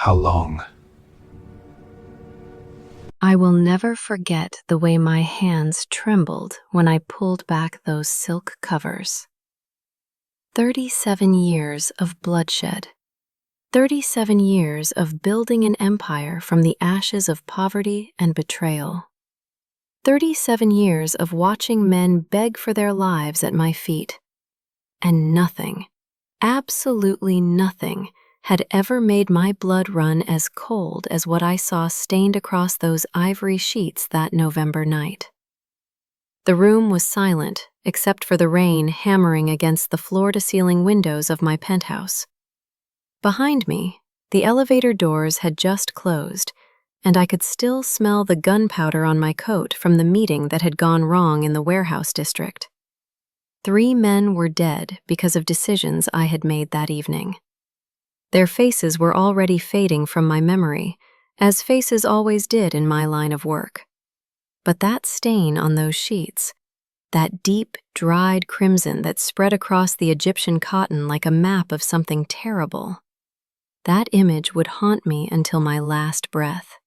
How long? I will never forget the way my hands trembled when I pulled back those silk covers. 37 years of bloodshed. 37 years of building an empire from the ashes of poverty and betrayal. 37 years of watching men beg for their lives at my feet. And nothing, absolutely nothing, had ever made my blood run as cold as what I saw stained across those ivory sheets that November night. The room was silent, except for the rain hammering against the floor-to-ceiling windows of my penthouse. Behind me, the elevator doors had just closed, and I could still smell the gunpowder on my coat from the meeting that had gone wrong in the warehouse district. 3 men were dead because of decisions I had made that evening. Their faces were already fading from my memory, as faces always did in my line of work. But that stain on those sheets, that deep, dried crimson that spread across the Egyptian cotton like a map of something terrible, that image would haunt me until my last breath.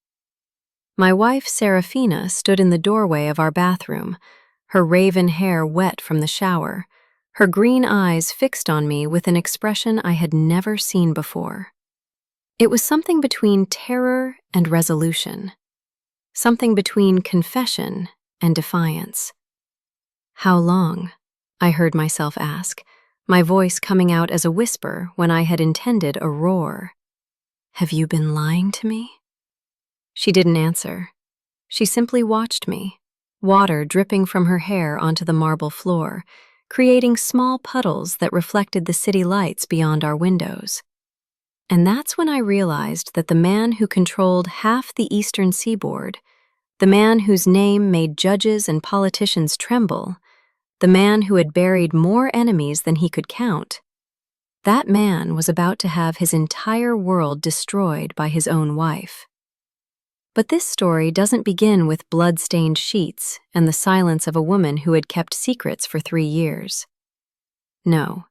My wife, Serafina, stood in the doorway of our bathroom, her raven hair wet from the shower, her green eyes fixed on me with an expression I had never seen before. It was something between terror and resolution, something between confession and defiance. "How long?" I heard myself ask, my voice coming out as a whisper when I had intended a roar. "Have you been lying to me?" She didn't answer. She simply watched me, water dripping from her hair onto the marble floor, creating small puddles that reflected the city lights beyond our windows. And that's when I realized that the man who controlled half the eastern seaboard, the man whose name made judges and politicians tremble, the man who had buried more enemies than he could count, that man was about to have his entire world destroyed by his own wife. But this story doesn't begin with blood-stained sheets and the silence of a woman who had kept secrets for 3 years. No.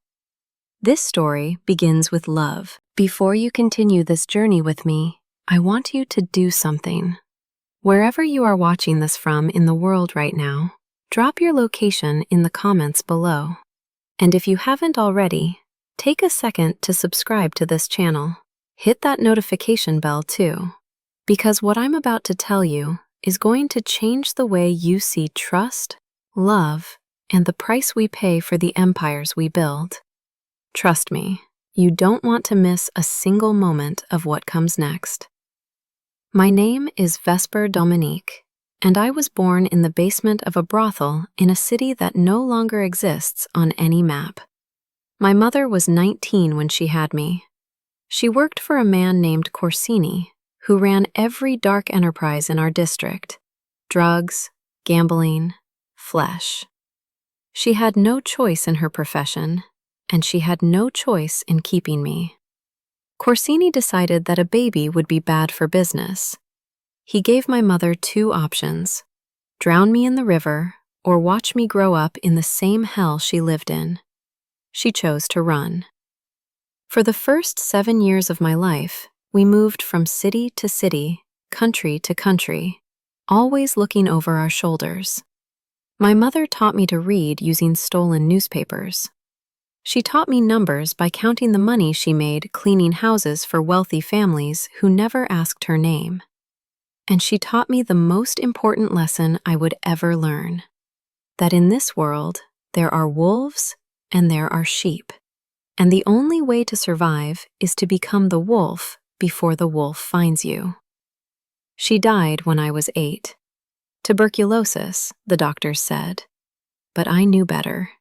This story begins with love. Before you continue this journey with me, I want you to do something. Wherever you are watching this from in the world right now, drop your location in the comments below. And if you haven't already, take a second to subscribe to this channel. Hit that notification bell too, because what I'm about to tell you is going to change the way you see trust, love, and the price we pay for the empires we build. Trust me, you don't want to miss a single moment of what comes next. My name is Vesper Dominique, and I was born in the basement of a brothel in a city that no longer exists on any map. My mother was 19 when she had me. She worked for a man named Corsini, who ran every dark enterprise in our district: drugs, gambling, flesh. She had no choice in her profession, and she had no choice in keeping me. Corsini decided that a baby would be bad for business. He gave my mother 2 options: drown me in the river or watch me grow up in the same hell she lived in. She chose to run. For the first 7 years of my life, we moved from city to city, country to country, always looking over our shoulders. My mother taught me to read using stolen newspapers. She taught me numbers by counting the money she made cleaning houses for wealthy families who never asked her name. And she taught me the most important lesson I would ever learn: that in this world, there are wolves and there are sheep, and the only way to survive is to become the wolf before the wolf finds you. She died when I was 8. Tuberculosis, the doctors said, but I knew better.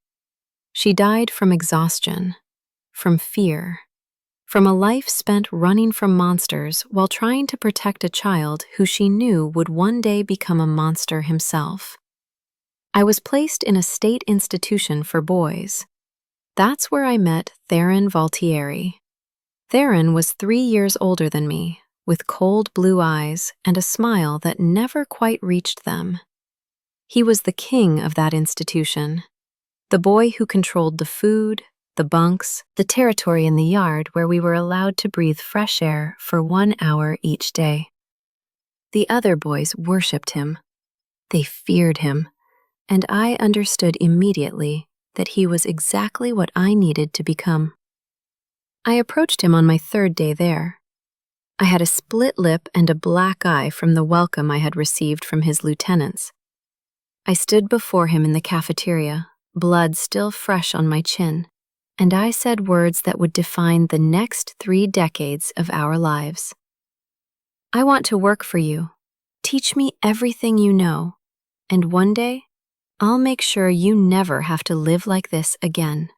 She died from exhaustion, from fear, from a life spent running from monsters while trying to protect a child who she knew would one day become a monster himself. I was placed in a state institution for boys. That's where I met Theron Valtieri. Theron was 3 years older than me, with cold blue eyes and a smile that never quite reached them. He was the king of that institution, the boy who controlled the food, the bunks, the territory in the yard where we were allowed to breathe fresh air for 1 hour each day. The other boys worshipped him. They feared him, and I understood immediately that he was exactly what I needed to become. I approached him on my 3rd day there. I had a split lip and a black eye from the welcome I had received from his lieutenants. I stood before him in the cafeteria, blood still fresh on my chin, and I said words that would define the next 3 decades of our lives. I want to work for you. Teach me everything you know, and one day, I'll make sure you never have to live like this again.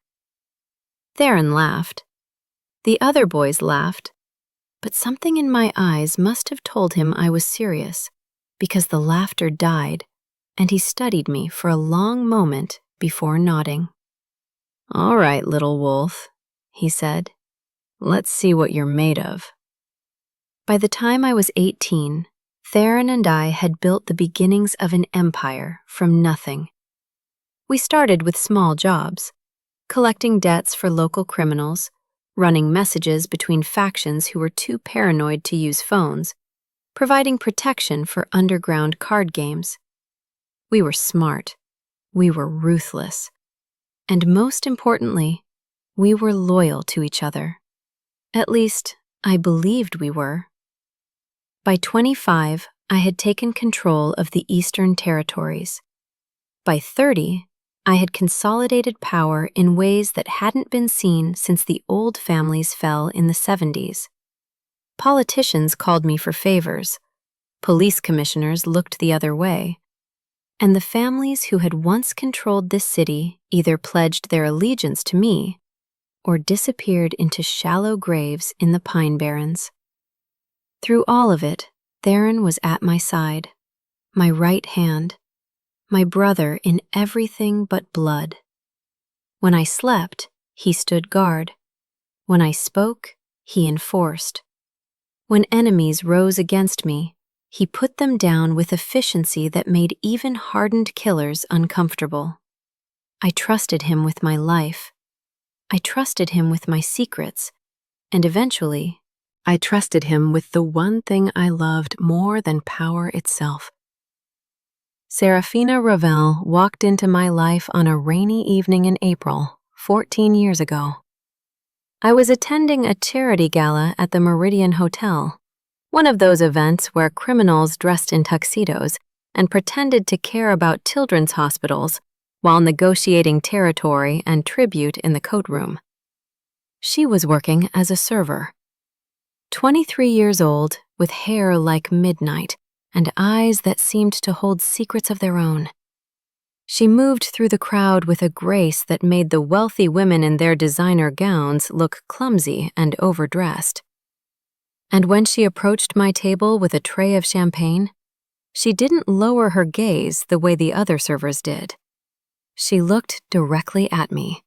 Theron laughed. The other boys laughed, but something in my eyes must have told him I was serious, because the laughter died, and he studied me for a long moment before nodding. "All right, little wolf," he said. "Let's see what you're made of." By the time I was 18, Theron and I had built the beginnings of an empire from nothing. We started with small jobs, collecting debts for local criminals, running messages between factions who were too paranoid to use phones, providing protection for underground card games. We were smart, we were ruthless, and most importantly, we were loyal to each other. At least, I believed we were. By 25, I had taken control of the Eastern Territories. By 30, I had consolidated power in ways that hadn't been seen since the old families fell in the 70s. Politicians called me for favors, police commissioners looked the other way, and the families who had once controlled this city either pledged their allegiance to me or disappeared into shallow graves in the Pine Barrens. Through all of it, Theron was at my side, my right hand, my brother in everything but blood. When I slept, he stood guard. When I spoke, he enforced. When enemies rose against me, he put them down with efficiency that made even hardened killers uncomfortable. I trusted him with my life. I trusted him with my secrets, and eventually, I trusted him with the one thing I loved more than power itself. Serafina Ravel walked into my life on a rainy evening in April, 14 years ago. I was attending a charity gala at the Meridian Hotel, one of those events where criminals dressed in tuxedos and pretended to care about children's hospitals while negotiating territory and tribute in the coat room. She was working as a server. 23 years old, with hair like midnight, and eyes that seemed to hold secrets of their own. She moved through the crowd with a grace that made the wealthy women in their designer gowns look clumsy and overdressed. And when she approached my table with a tray of champagne, she didn't lower her gaze the way the other servers did. She looked directly at me,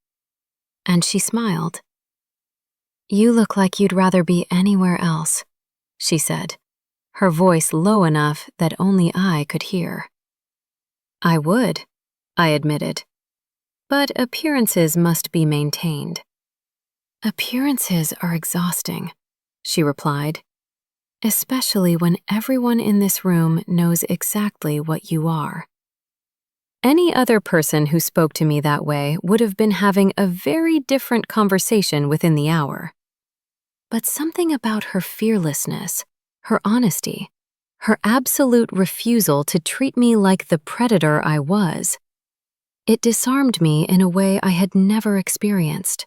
and she smiled. "You look like you'd rather be anywhere else," she said, her voice low enough that only I could hear. "I would," I admitted, "but appearances must be maintained." "Appearances are exhausting," she replied, "especially when everyone in this room knows exactly what you are." Any other person who spoke to me that way would have been having a very different conversation within the hour. But something about her fearlessness, her honesty, her absolute refusal to treat me like the predator I was, it disarmed me in a way I had never experienced.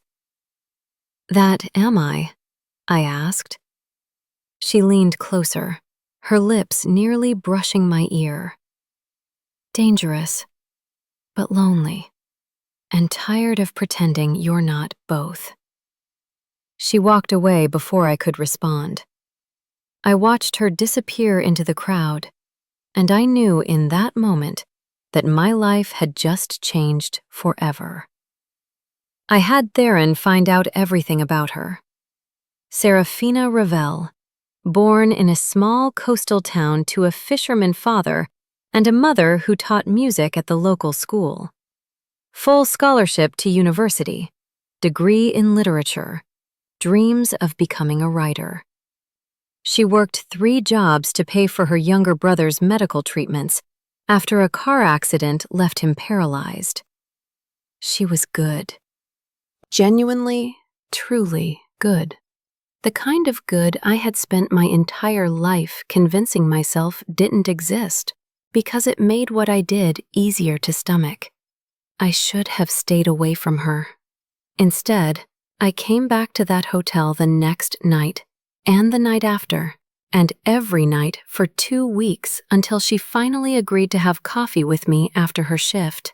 "That am I?" asked. She leaned closer, her lips nearly brushing my ear. "Dangerous, but lonely, and tired of pretending you're not both." She walked away before I could respond. I watched her disappear into the crowd, and I knew in that moment that my life had just changed forever. I had Theron find out everything about her. Serafina Ravel, born in a small coastal town to a fisherman father and a mother who taught music at the local school. Full scholarship to university, degree in literature, dreams of becoming a writer. She worked 3 jobs to pay for her younger brother's medical treatments after a car accident left him paralyzed. She was good. Genuinely, truly good. The kind of good I had spent my entire life convincing myself didn't exist because it made what I did easier to stomach. I should have stayed away from her. Instead, I came back to that hotel the next night, and the night after, and every night for 2 weeks until she finally agreed to have coffee with me after her shift.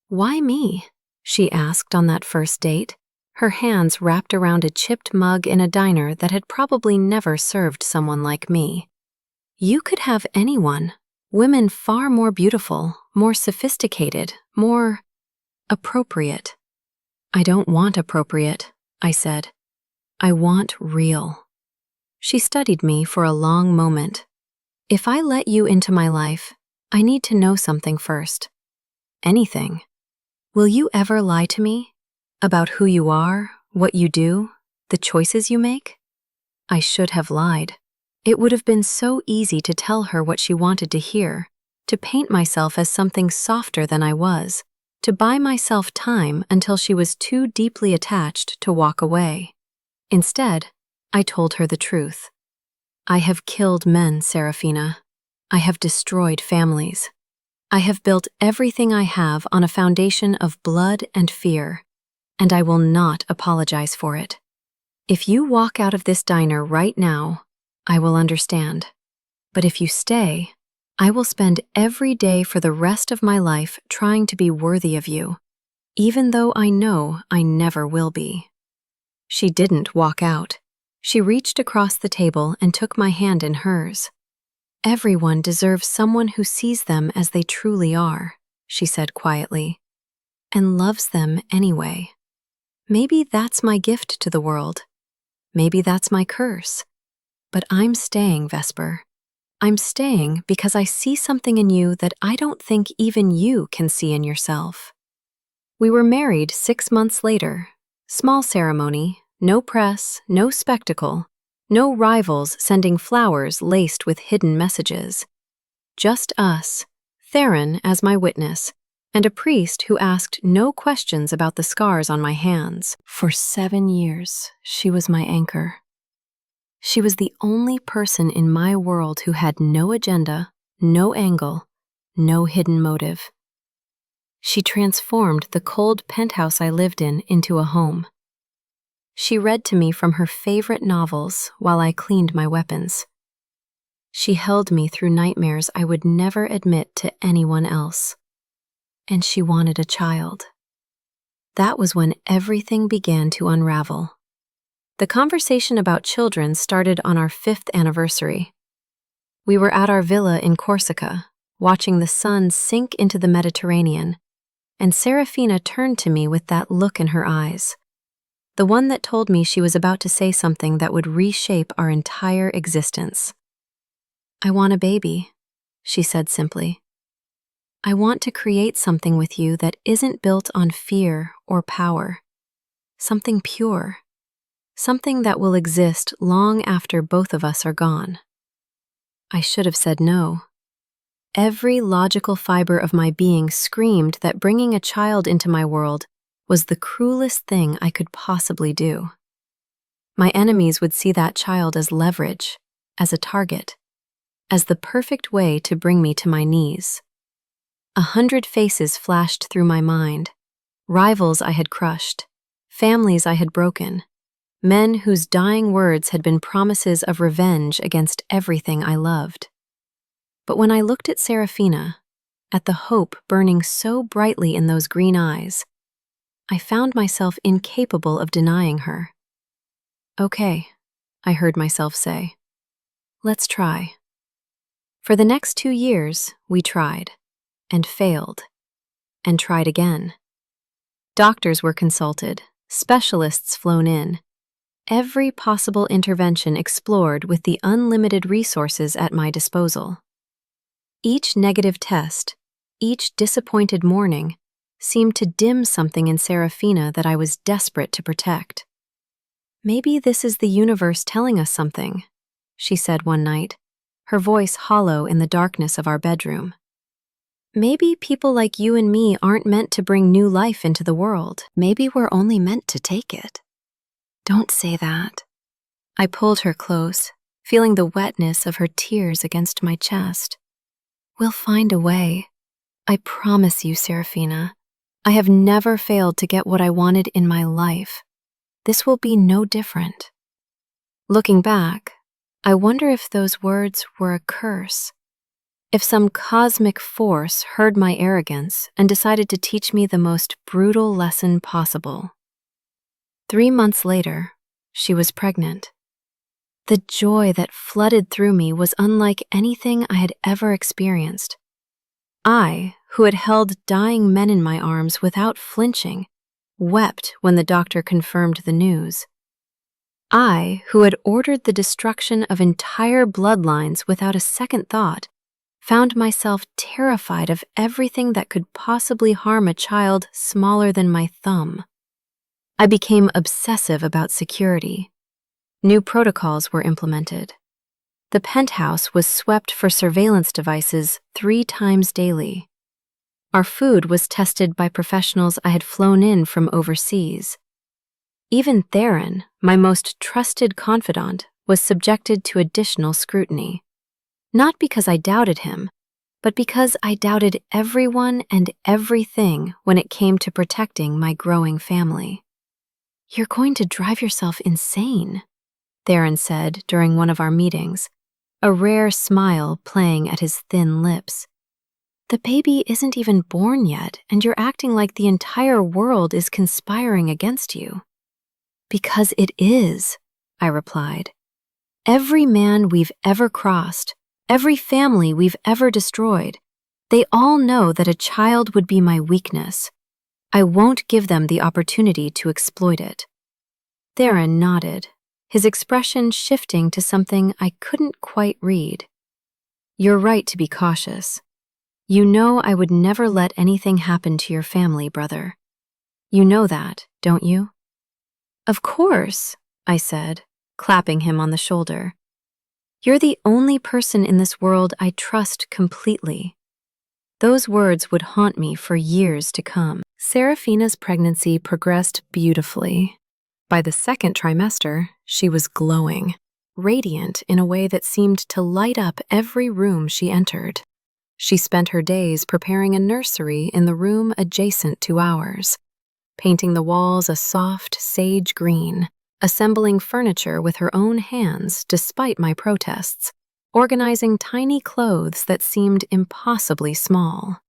"Why me?" she asked on that first date, her hands wrapped around a chipped mug in a diner that had probably never served someone like me. "You could have anyone. Women far more beautiful, more sophisticated, more appropriate." "I don't want appropriate," I said. "I want real." She studied me for a long moment. "If I let you into my life, I need to know something first. Anything. Will you ever lie to me? About who you are, what you do, the choices you make?" I should have lied. It would have been so easy to tell her what she wanted to hear, to paint myself as something softer than I was, to buy myself time until she was too deeply attached to walk away. Instead, I told her the truth. "I have killed men, Serafina. I have destroyed families. I have built everything I have on a foundation of blood and fear, and I will not apologize for it. If you walk out of this diner right now, I will understand. But if you stay, I will spend every day for the rest of my life trying to be worthy of you, even though I know I never will be." She didn't walk out. She reached across the table and took my hand in hers. "Everyone deserves someone who sees them as they truly are," she said quietly, "and loves them anyway. Maybe that's my gift to the world. Maybe that's my curse. But I'm staying, Vesper. I'm staying because I see something in you that I don't think even you can see in yourself." We were married 6 months later. Small ceremony, no press, no spectacle, no rivals sending flowers laced with hidden messages. Just us, Theron as my witness, and a priest who asked no questions about the scars on my hands. For 7 years, she was my anchor. She was the only person in my world who had no agenda, no angle, no hidden motive. She transformed the cold penthouse I lived in into a home. She read to me from her favorite novels while I cleaned my weapons. She held me through nightmares I would never admit to anyone else. And she wanted a child. That was when everything began to unravel. The conversation about children started on our 5th anniversary. We were at our villa in Corsica, watching the sun sink into the Mediterranean, and Serafina turned to me with that look in her eyes, the one that told me she was about to say something that would reshape our entire existence. "I want a baby," she said simply. "I want to create something with you that isn't built on fear or power. Something pure. Something that will exist long after both of us are gone." I should have said no. Every logical fiber of my being screamed that bringing a child into my world was the cruelest thing I could possibly do. My enemies would see that child as leverage, as a target, as the perfect way to bring me to my knees. 100 faces flashed through my mind, rivals I had crushed, families I had broken, men whose dying words had been promises of revenge against everything I loved. But when I looked at Serafina, at the hope burning so brightly in those green eyes, I found myself incapable of denying her. "Okay," I heard myself say. "Let's try." For the next 2 years, we tried, and failed, and tried again. Doctors were consulted, specialists flown in, every possible intervention explored with the unlimited resources at my disposal. Each negative test, each disappointed morning, seemed to dim something in Serafina that I was desperate to protect. "Maybe this is the universe telling us something," she said one night, her voice hollow in the darkness of our bedroom. "Maybe people like you and me aren't meant to bring new life into the world. Maybe we're only meant to take it." "Don't say that." I pulled her close, feeling the wetness of her tears against my chest. "We'll find a way. I promise you, Serafina. I have never failed to get what I wanted in my life. This will be no different." Looking back, I wonder if those words were a curse. If some cosmic force heard my arrogance and decided to teach me the most brutal lesson possible. 3 months later, she was pregnant. The joy that flooded through me was unlike anything I had ever experienced. I, who had held dying men in my arms without flinching, wept when the doctor confirmed the news. I, who had ordered the destruction of entire bloodlines without a second thought, found myself terrified of everything that could possibly harm a child smaller than my thumb. I became obsessive about security. New protocols were implemented. The penthouse was swept for surveillance devices 3 times daily. Our food was tested by professionals I had flown in from overseas. Even Theron, my most trusted confidant, was subjected to additional scrutiny. Not because I doubted him, but because I doubted everyone and everything when it came to protecting my growing family. "You're going to drive yourself insane," Theron said during one of our meetings, a rare smile playing at his thin lips. "The baby isn't even born yet, and you're acting like the entire world is conspiring against you." "Because it is," I replied. "Every man we've ever crossed, every family we've ever destroyed, they all know that a child would be my weakness. I won't give them the opportunity to exploit it." Theron nodded, his expression shifting to something I couldn't quite read. "You're right to be cautious. You know I would never let anything happen to your family, brother. You know that, don't you?" "Of course," I said, clapping him on the shoulder. "You're the only person in this world I trust completely." Those words would haunt me for years to come. Serafina's pregnancy progressed beautifully. By the 2nd trimester, she was glowing, radiant in a way that seemed to light up every room she entered. She spent her days preparing a nursery in the room adjacent to ours, painting the walls a soft sage green, assembling furniture with her own hands despite my protests, organizing tiny clothes that seemed impossibly small.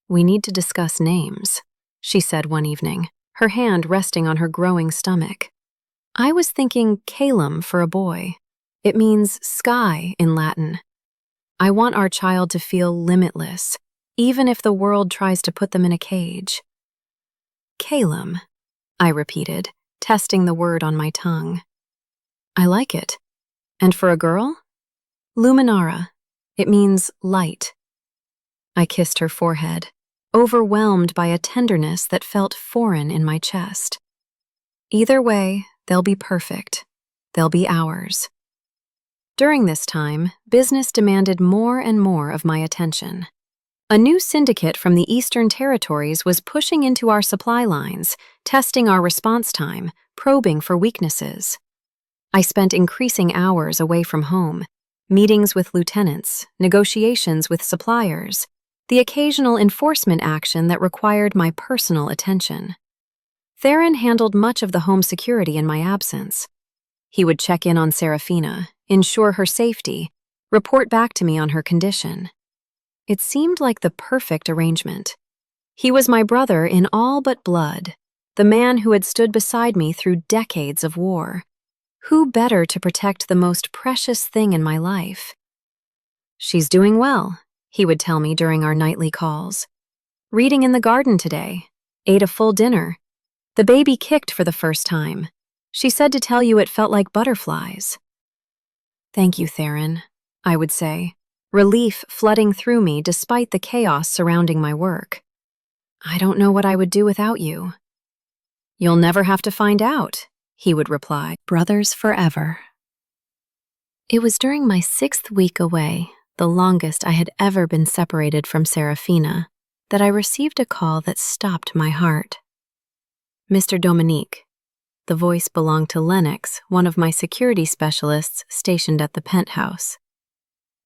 "We need to discuss names," she said one evening, her hand resting on her growing stomach. "I was thinking Calum for a boy. It means sky in Latin. I want our child to feel limitless, even if the world tries to put them in a cage." "Calum," I repeated, testing the word on my tongue. "I like it. And for a girl?" "Luminara. It means light." I kissed her forehead, overwhelmed by a tenderness that felt foreign in my chest. "Either way, they'll be perfect. They'll be ours." During this time, business demanded more and more of my attention. A new syndicate from the Eastern Territories was pushing into our supply lines, testing our response time, probing for weaknesses. I spent increasing hours away from home, meetings with lieutenants, negotiations with suppliers, the occasional enforcement action that required my personal attention. Theron handled much of the home security in my absence. He would check in on Serafina, ensure her safety, report back to me on her condition. It seemed like the perfect arrangement. He was my brother in all but blood, the man who had stood beside me through decades of war. Who better to protect the most precious thing in my life? "She's doing well," he would tell me during our nightly calls. "Reading in the garden today. Ate a full dinner. The baby kicked for the first time. She said to tell you it felt like butterflies." "Thank you, Theron," I would say, relief flooding through me despite the chaos surrounding my work. I don't know what I would do without you. You'll never have to find out, he would reply. Brothers forever. It was during my 6th week away, the longest I had ever been separated from Serafina, that I received a call that stopped my heart. Mr. Dominique. The voice belonged to Lennox, one of my security specialists stationed at the penthouse.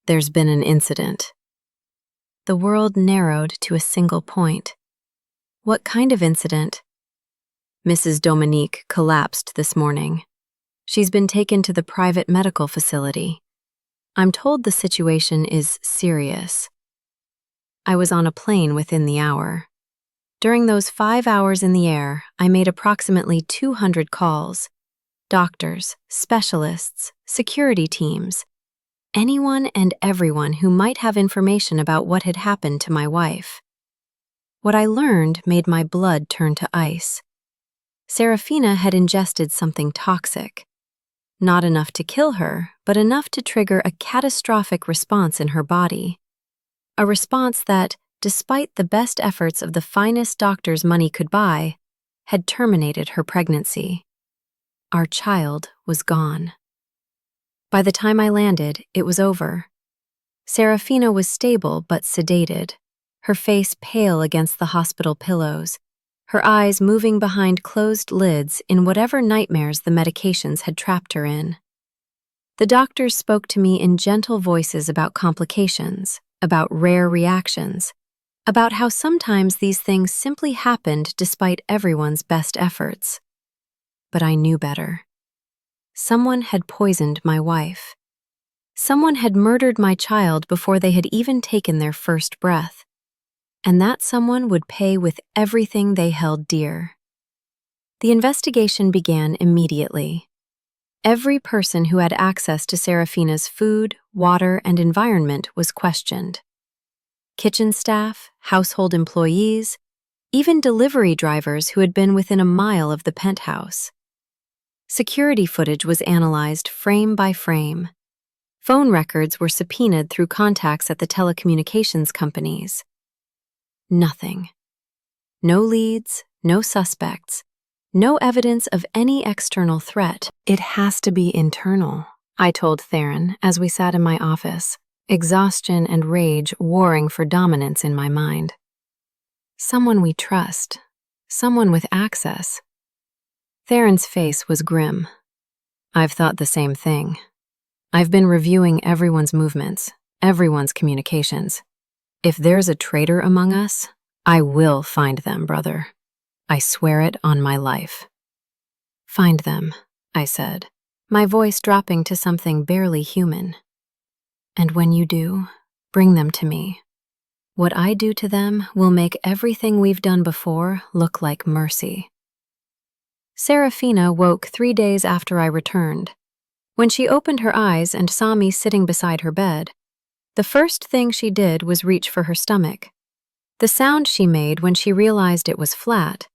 There's been an incident. The world narrowed to a single point. What kind of incident? Mrs. Dominique collapsed this morning. She's been taken to the private medical facility. I'm told the situation is serious. I was on a plane within the hour. During those 5 hours in the air, I made approximately 200 calls. Doctors, specialists, security teams, anyone and everyone who might have information about what had happened to my wife. What I learned made my blood turn to ice. Serafina had ingested something toxic. Not enough to kill her, but enough to trigger a catastrophic response in her body. A response that, despite the best efforts of the finest doctors money could buy, had terminated her pregnancy. Our child was gone. By the time I landed, it was over. Serafina was stable but sedated, her face pale against the hospital pillows, her eyes moving behind closed lids in whatever nightmares the medications had trapped her in. The doctors spoke to me in gentle voices about complications, about rare reactions, about how sometimes these things simply happened despite everyone's best efforts. But I knew better. Someone had poisoned my wife. Someone had murdered my child before they had even taken their first breath. And that someone would pay with everything they held dear. The investigation began immediately. Every person who had access to Serafina's food, water, and environment was questioned. Kitchen staff, household employees, even delivery drivers who had been within a mile of the penthouse. Security footage was analyzed frame by frame. Phone records were subpoenaed through contacts at the telecommunications companies. Nothing. No leads, no suspects, no evidence of any external threat. It has to be internal, I told Theron as we sat in my office, exhaustion and rage warring for dominance in my mind. Someone we trust, someone with access. Theron's face was grim. I've thought the same thing. I've been reviewing everyone's movements, everyone's communications. If there's a traitor among us, I will find them, brother. I swear it on my life. Find them, I said, my voice dropping to something barely human. And when you do, bring them to me. What I do to them will make everything we've done before look like mercy. Serafina woke 3 days after I returned. When she opened her eyes and saw me sitting beside her bed, the first thing she did was reach for her stomach. The sound she made when she realized it was flat,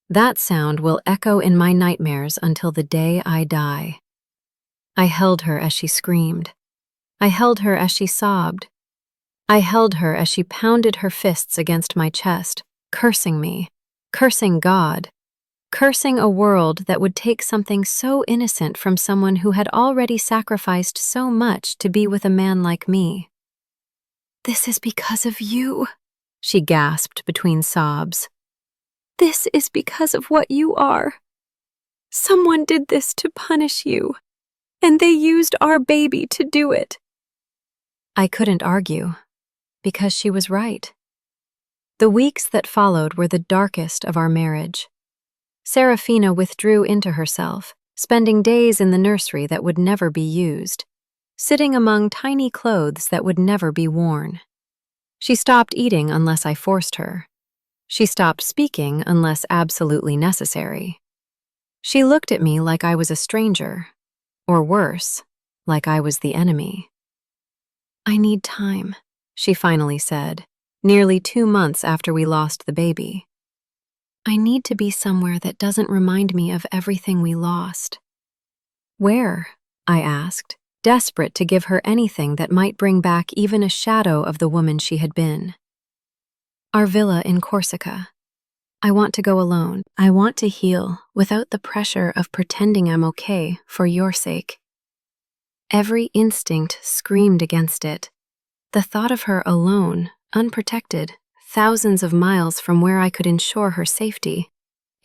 that sound will echo in my nightmares until the day I die. I held her as she screamed. I held her as she sobbed. I held her as she pounded her fists against my chest, cursing me, cursing God, cursing a world that would take something so innocent from someone who had already sacrificed so much to be with a man like me. "This is because of you," she gasped between sobs. "This is because of what you are. Someone did this to punish you, and they used our baby to do it." I couldn't argue, because she was right. The weeks that followed were the darkest of our marriage. Serafina withdrew into herself, spending days in the nursery that would never be used, sitting among tiny clothes that would never be worn. She stopped eating unless I forced her. She stopped speaking unless absolutely necessary. She looked at me like I was a stranger, or worse, like I was the enemy. "I need time," she finally said, nearly 2 months after we lost the baby. "I need to be somewhere that doesn't remind me of everything we lost." "Where?" I asked, desperate to give her anything that might bring back even a shadow of the woman she had been. Our villa in Corsica. I want to go alone. I want to heal without the pressure of pretending I'm okay for your sake. Every instinct screamed against it. The thought of her alone, unprotected, thousands of miles from where I could ensure her safety.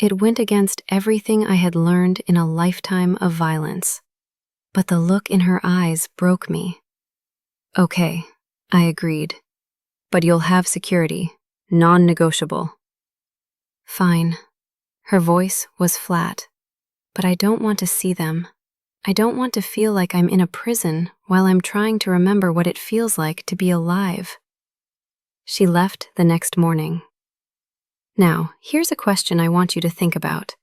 It went against everything I had learned in a lifetime of violence. But the look in her eyes broke me. Okay, I agreed. But you'll have security, non-negotiable. Fine. Her voice was flat. But I don't want to see them. I don't want to feel like I'm in a prison while I'm trying to remember what it feels like to be alive. She left the next morning. Now, here's a question I want you to think about.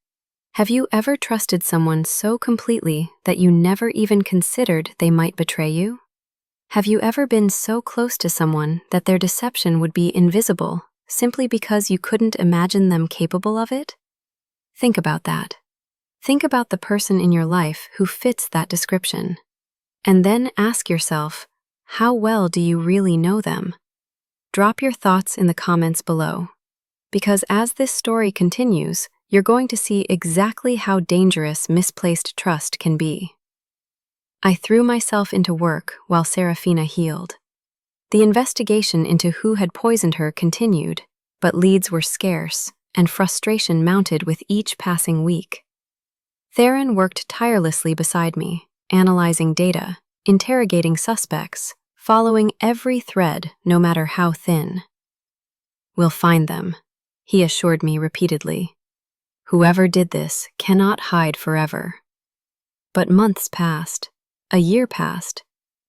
Have you ever trusted someone so completely that you never even considered they might betray you? Have you ever been so close to someone that their deception would be invisible simply because you couldn't imagine them capable of it? Think about that. Think about the person in your life who fits that description. And then ask yourself, how well do you really know them? Drop your thoughts in the comments below. Because as this story continues, you're going to see exactly how dangerous misplaced trust can be. I threw myself into work while Serafina healed. The investigation into who had poisoned her continued, but leads were scarce, and frustration mounted with each passing week. Theron worked tirelessly beside me, analyzing data, interrogating suspects, following every thread, no matter how thin. We'll find them, he assured me repeatedly. Whoever did this cannot hide forever. But months passed, a year passed,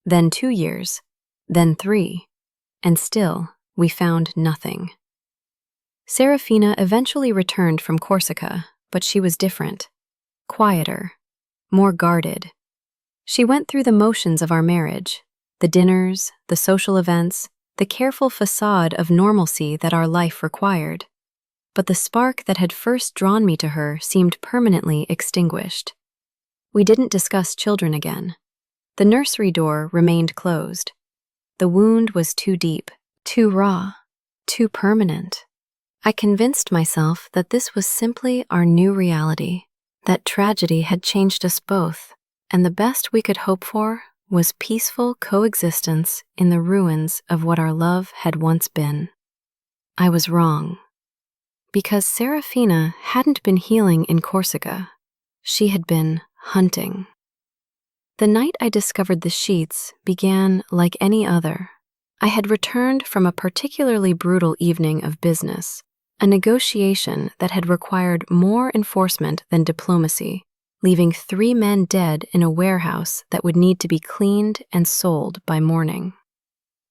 then 2 years, then 3, and still we found nothing. Serafina eventually returned from Corsica, but she was different. Quieter, more guarded. She went through the motions of our marriage, the dinners, the social events, the careful facade of normalcy that our life required. But the spark that had first drawn me to her seemed permanently extinguished. We didn't discuss children again. The nursery door remained closed. The wound was too deep, too raw, too permanent. I convinced myself that this was simply our new reality. That tragedy had changed us both, and the best we could hope for was peaceful coexistence in the ruins of what our love had once been. I was wrong. Because Serafina hadn't been healing in Corsica. She had been hunting. The night I discovered the sheets began like any other. I had returned from a particularly brutal evening of business. A negotiation that had required more enforcement than diplomacy, leaving 3 men dead in a warehouse that would need to be cleaned and sold by morning.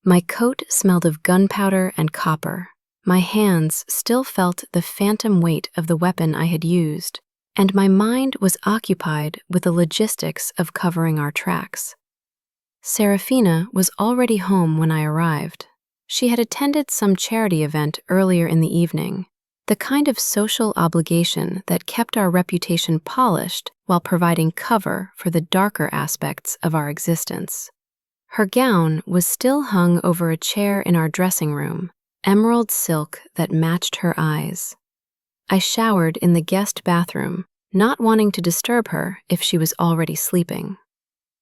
My coat smelled of gunpowder and copper. My hands still felt the phantom weight of the weapon I had used, and my mind was occupied with the logistics of covering our tracks. Serafina was already home when I arrived. She had attended some charity event earlier in the evening, the kind of social obligation that kept our reputation polished while providing cover for the darker aspects of our existence. Her gown was still hung over a chair in our dressing room, emerald silk that matched her eyes. I showered in the guest bathroom, not wanting to disturb her if she was already sleeping.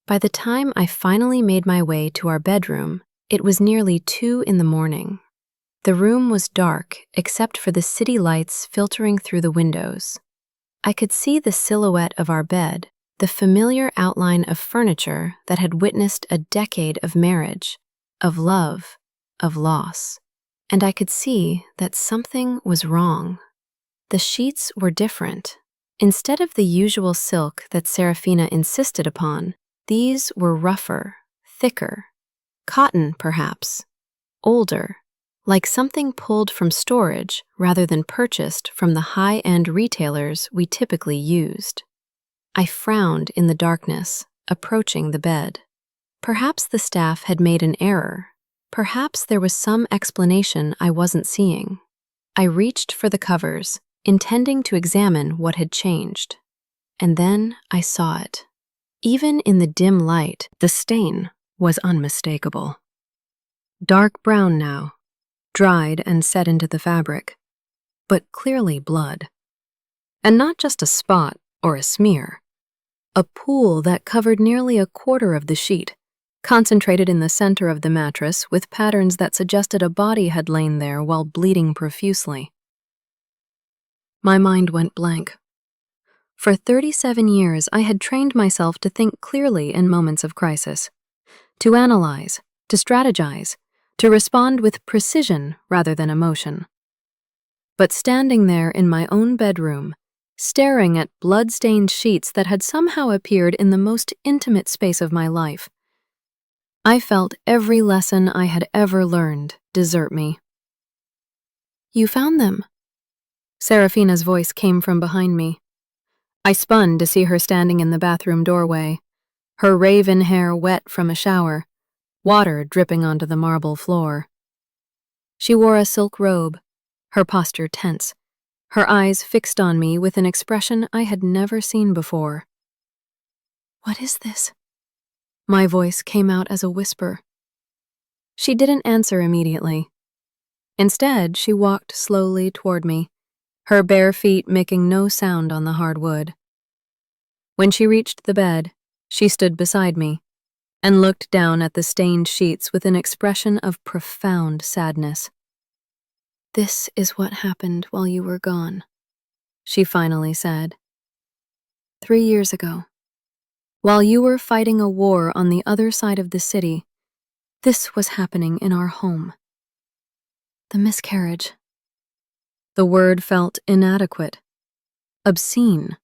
By the time I finally made my way to our bedroom, it was nearly 2 in the morning. The room was dark except for the city lights filtering through the windows. I could see the silhouette of our bed, the familiar outline of furniture that had witnessed a decade of marriage, of love, of loss. And I could see that something was wrong. The sheets were different. Instead of the usual silk that Serafina insisted upon, these were rougher, thicker. Cotton, perhaps. Older, like something pulled from storage rather than purchased from the high-end retailers we typically used. I frowned in the darkness, approaching the bed. Perhaps the staff had made an error. Perhaps there was some explanation I wasn't seeing. I reached for the covers, intending to examine what had changed. And then I saw it. Even in the dim light, the stain was unmistakable. Dark brown now, dried and set into the fabric, but clearly blood. And not just a spot or a smear. A pool that covered nearly a quarter of the sheet, concentrated in the center of the mattress with patterns that suggested a body had lain there while bleeding profusely. My mind went blank. For 37 years, I had trained myself to think clearly in moments of crisis, to analyze, to strategize, to respond with precision rather than emotion. But standing there in my own bedroom, staring at blood-stained sheets that had somehow appeared in the most intimate space of my life, I felt every lesson I had ever learned desert me. "You found them?" Serafina's voice came from behind me. I spun to see her standing in the bathroom doorway, her raven hair wet from a shower, water dripping onto the marble floor. She wore a silk robe, her posture tense, her eyes fixed on me with an expression I had never seen before. "What is this?" My voice came out as a whisper. She didn't answer immediately. Instead, she walked slowly toward me, her bare feet making no sound on the hard wood. When she reached the bed, she stood beside me and looked down at the stained sheets with an expression of profound sadness. "This is what happened while you were gone," she finally said. "3 years ago, while you were fighting a war on the other side of the city, this was happening in our home. The miscarriage." The word felt inadequate, obscene.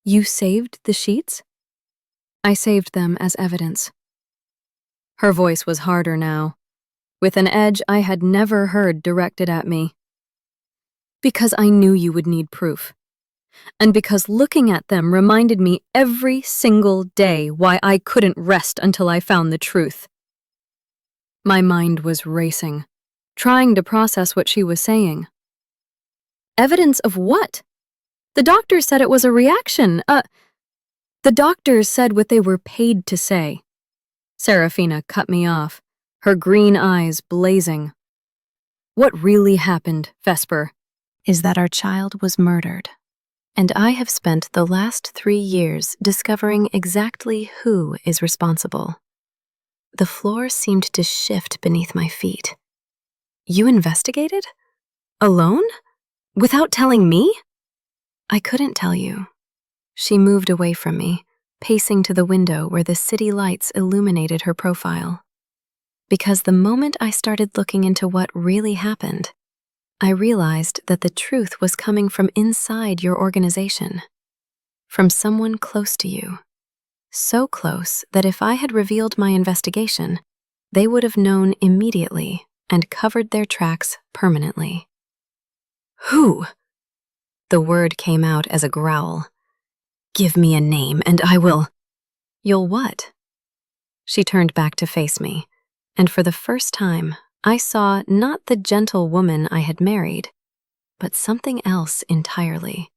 "You saved the sheets?" "I saved them as evidence." Her voice was harder now, with an edge I had never heard directed at me. "Because I knew you would need proof. And because looking at them reminded me every single day why I couldn't rest until I found the truth." My mind was racing, trying to process what she was saying. "Evidence of what? The doctors said it was a reaction. The doctors said what they were paid to say." Serafina cut me off, her green eyes blazing. "What really happened, Vesper, is that our child was murdered. And I have spent the last 3 years discovering exactly who is responsible." The floor seemed to shift beneath my feet. "You investigated? Alone? Without telling me?" "I couldn't tell you." She moved away from me, pacing to the window where the city lights illuminated her profile. "Because the moment I started looking into what really happened, I realized that the truth was coming from inside your organization, from someone close to you. So close that if I had revealed my investigation, they would have known immediately and covered their tracks permanently." "Who?" The word came out as a growl. "Give me a name and I will—" "You'll what?" She turned back to face me, and for the first time, I saw not the gentle woman I had married, but something else entirely.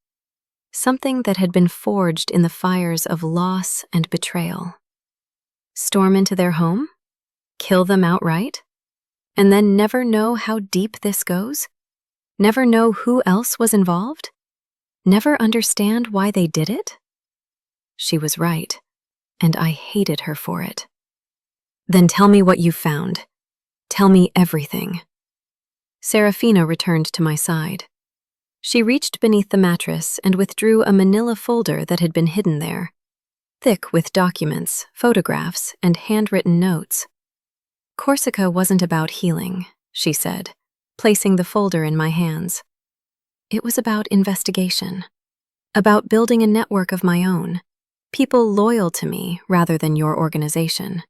Something that had been forged in the fires of loss and betrayal. Storm into their home? Kill them outright? And then never know how deep this goes? Never know who else was involved? Never understand why they did it? She was right, and I hated her for it. "Then tell me what you found. Tell me everything." Serafina returned to my side. She reached beneath the mattress and withdrew a manila folder that had been hidden there, thick with documents, photographs, and handwritten notes. "Corsica wasn't about healing," she said, placing the folder in my hands. "It was about investigation, about building a network of my own, people loyal to me rather than your organization,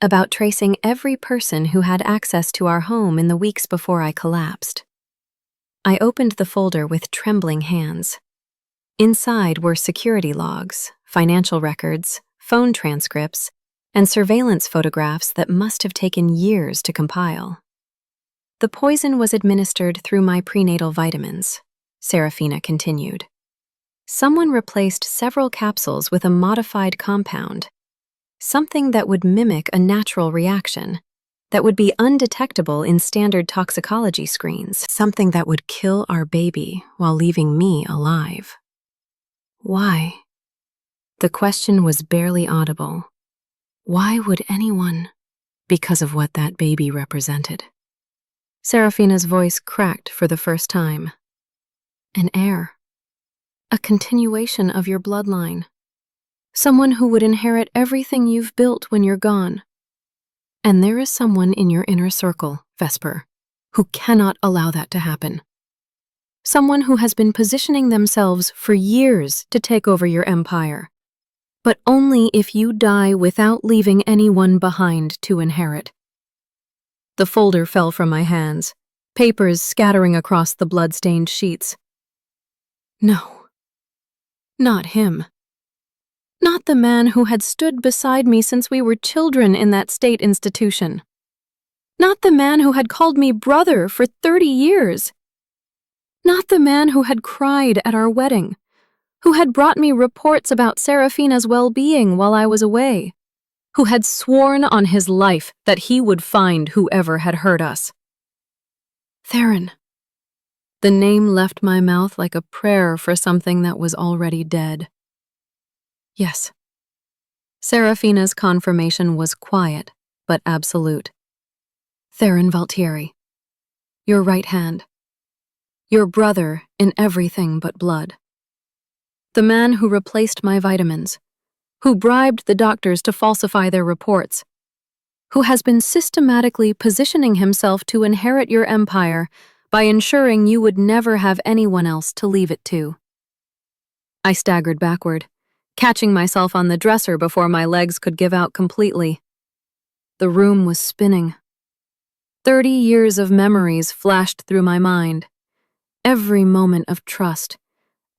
about tracing every person who had access to our home in the weeks before I collapsed." I opened the folder with trembling hands. Inside were security logs, financial records, phone transcripts, and surveillance photographs that must have taken years to compile. "The poison was administered through my prenatal vitamins," Serafina continued. "Someone replaced several capsules with a modified compound, something that would mimic a natural reaction, that would be undetectable in standard toxicology screens, something that would kill our baby while leaving me alive. Why? The question was barely audible. Why would anyone? Because of what that baby represented. Serafina's voice cracked for the first time. An heir. A continuation of your bloodline. Someone who would inherit everything you've built when you're gone. And there is someone in your inner circle, Vesper, who cannot allow that to happen. Someone who has been positioning themselves for years to take over your empire, but only if you die without leaving anyone behind to inherit. The folder fell from my hands, papers scattering across the blood-stained sheets. No, not him. Not the man who had stood beside me since we were children in that state institution. Not the man who had called me brother for 30 years. Not the man who had cried at our wedding, who had brought me reports about Serafina's well-being while I was away, who had sworn on his life that he would find whoever had hurt us. Theron. The name left my mouth like a prayer for something that was already dead. Yes. Serafina's confirmation was quiet, but absolute. Theron Valtieri. Your right hand. Your brother in everything but blood. The man who replaced my vitamins, who bribed the doctors to falsify their reports, who has been systematically positioning himself to inherit your empire by ensuring you would never have anyone else to leave it to. I staggered backward, catching myself on the dresser before my legs could give out completely. The room was spinning. 30 years of memories flashed through my mind. Every moment of trust,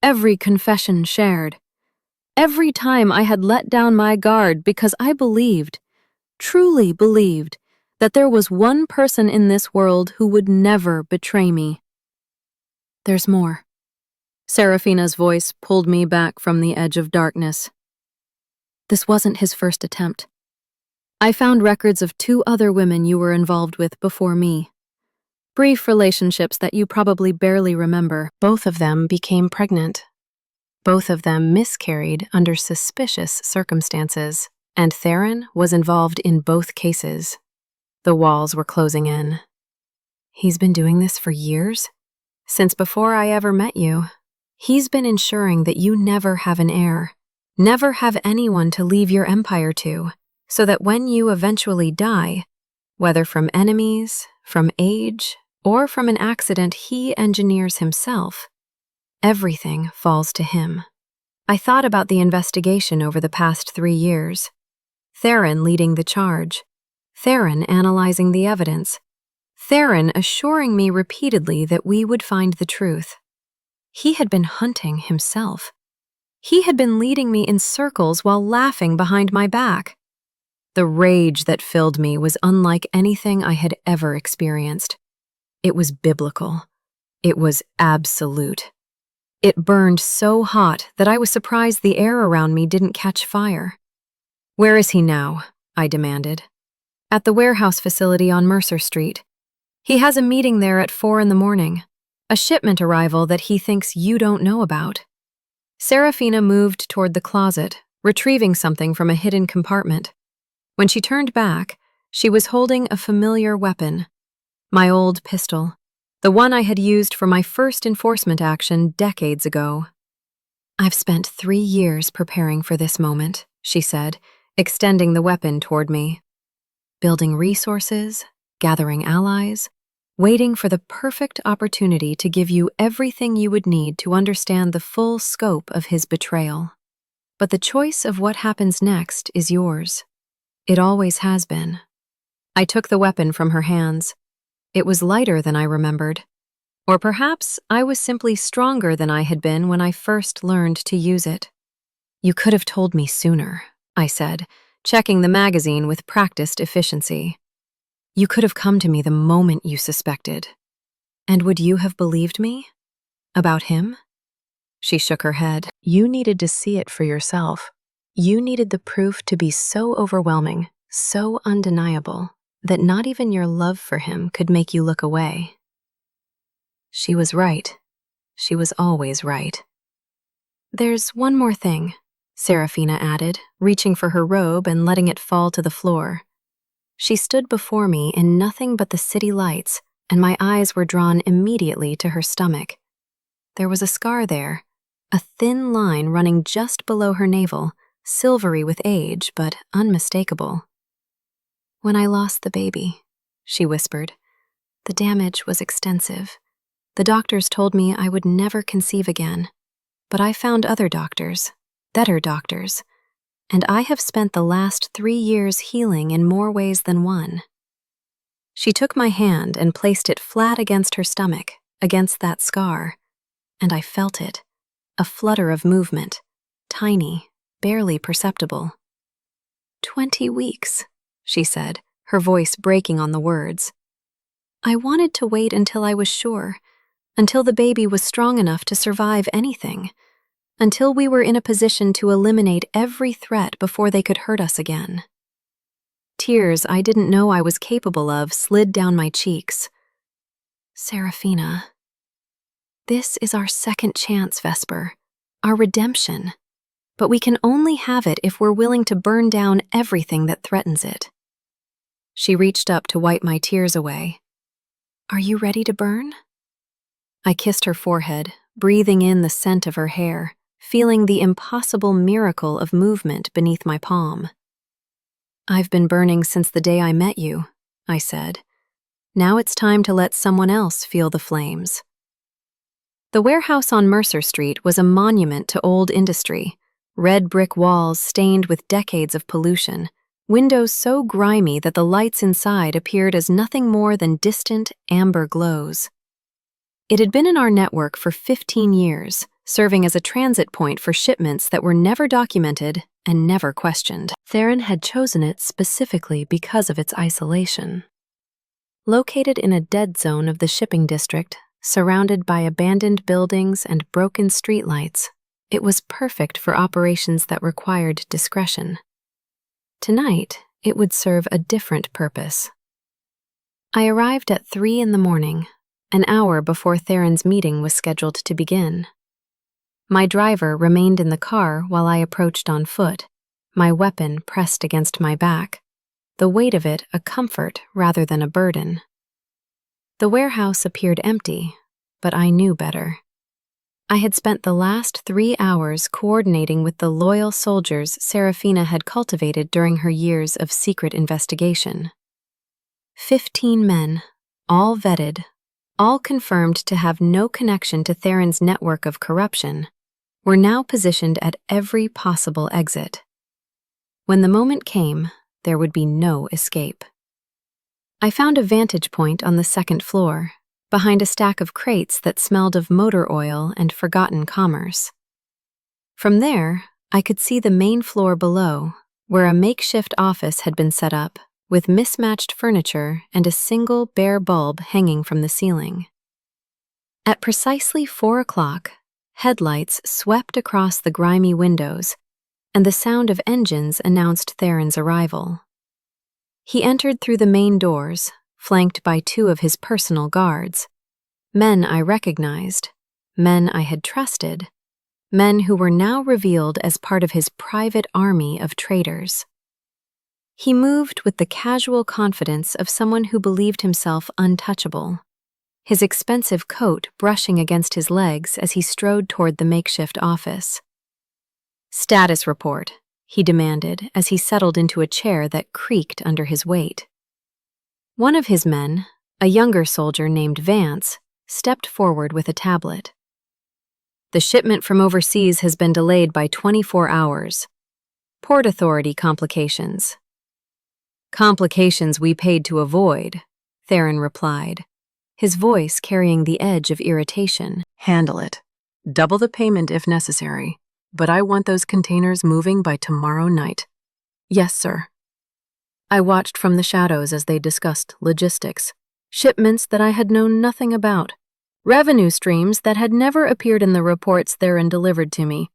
every confession shared, every time I had let down my guard because I believed, truly believed, that there was one person in this world who would never betray me. There's more. Serafina's voice pulled me back from the edge of darkness. This wasn't his first attempt. I found records of 2 other women you were involved with before me. Brief relationships that you probably barely remember. Both of them became pregnant. Both of them miscarried under suspicious circumstances, and Theron was involved in both cases. The walls were closing in. He's been doing this for years? Since before I ever met you. He's been ensuring that you never have an heir, never have anyone to leave your empire to, so that when you eventually die, whether from enemies, from age, or from an accident he engineers himself, everything falls to him. I thought about the investigation over the past 3 years. Theron leading the charge. Theron analyzing the evidence. Theron assuring me repeatedly that we would find the truth. He had been hunting himself. He had been leading me in circles while laughing behind my back. The rage that filled me was unlike anything I had ever experienced. It was biblical. It was absolute. It burned so hot that I was surprised the air around me didn't catch fire. Where is he now? I demanded. At the warehouse facility on Mercer Street. He has a meeting there at 4 in the morning. A shipment arrival that he thinks you don't know about. Serafina moved toward the closet, retrieving something from a hidden compartment. When she turned back, she was holding a familiar weapon. My old pistol, the one I had used for my first enforcement action decades ago. I've spent 3 years preparing for this moment, she said, extending the weapon toward me. Building resources, gathering allies, waiting for the perfect opportunity to give you everything you would need to understand the full scope of his betrayal. But the choice of what happens next is yours. It always has been. I took the weapon from her hands. It was lighter than I remembered. Or perhaps I was simply stronger than I had been when I first learned to use it. You could have told me sooner, I said, checking the magazine with practiced efficiency. You could have come to me the moment you suspected. And would you have believed me? About him? She shook her head. You needed to see it for yourself. You needed the proof to be so overwhelming, so undeniable, that not even your love for him could make you look away. She was right. She was always right. There's one more thing, Serafina added, reaching for her robe and letting it fall to the floor. She stood before me in nothing but the city lights, and my eyes were drawn immediately to her stomach. There was a scar there, a thin line running just below her navel, silvery with age, but unmistakable. "When I lost the baby," she whispered, "the damage was extensive. The doctors told me I would never conceive again, but I found other doctors, better doctors, and I have spent the last 3 years healing in more ways than one." She took my hand and placed it flat against her stomach, against that scar, and I felt it, a flutter of movement, tiny, barely perceptible. 20 weeks, she said, her voice breaking on the words. I wanted to wait until I was sure, until the baby was strong enough to survive anything, until we were in a position to eliminate every threat before they could hurt us again. Tears I didn't know I was capable of slid down my cheeks. Serafina. This is our second chance, Vesper, our redemption. But we can only have it if we're willing to burn down everything that threatens it. She reached up to wipe my tears away. Are you ready to burn? I kissed her forehead, breathing in the scent of her hair, feeling the impossible miracle of movement beneath my palm. I've been burning since the day I met you, I said. Now it's time to let someone else feel the flames. The warehouse on Mercer Street was a monument to old industry, red brick walls stained with decades of pollution, windows so grimy that the lights inside appeared as nothing more than distant, amber glows. It had been in our network for 15 years, serving as a transit point for shipments that were never documented and never questioned. Theron had chosen it specifically because of its isolation. Located in a dead zone of the shipping district, surrounded by abandoned buildings and broken streetlights, it was perfect for operations that required discretion. Tonight, it would serve a different purpose. I arrived at 3 in the morning, an hour before Theron's meeting was scheduled to begin. My driver remained in the car while I approached on foot, my weapon pressed against my back, the weight of it a comfort rather than a burden. The warehouse appeared empty, but I knew better. I had spent the last 3 hours coordinating with the loyal soldiers Serafina had cultivated during her years of secret investigation. 15 men, all vetted, all confirmed to have no connection to Theron's network of corruption, were now positioned at every possible exit. When the moment came, there would be no escape. I found a vantage point on the second floor, behind a stack of crates that smelled of motor oil and forgotten commerce. From there, I could see the main floor below, where a makeshift office had been set up, with mismatched furniture and a single bare bulb hanging from the ceiling. At precisely 4 o'clock, headlights swept across the grimy windows, and the sound of engines announced Theron's arrival. He entered through the main doors, flanked by 2 of his personal guards. Men I recognized, men I had trusted, men who were now revealed as part of his private army of traitors. He moved with the casual confidence of someone who believed himself untouchable, his expensive coat brushing against his legs as he strode toward the makeshift office. Status report, he demanded as he settled into a chair that creaked under his weight. One of his men, a younger soldier named Vance, stepped forward with a tablet. The shipment from overseas has been delayed by 24 hours. Port Authority complications. Complications we paid to avoid, Theron replied, his voice carrying the edge of irritation. Handle it. Double the payment if necessary, but I want those containers moving by tomorrow night. Yes, sir. I watched from the shadows as they discussed logistics, shipments that I had known nothing about, revenue streams that had never appeared in the reports Theron delivered to me,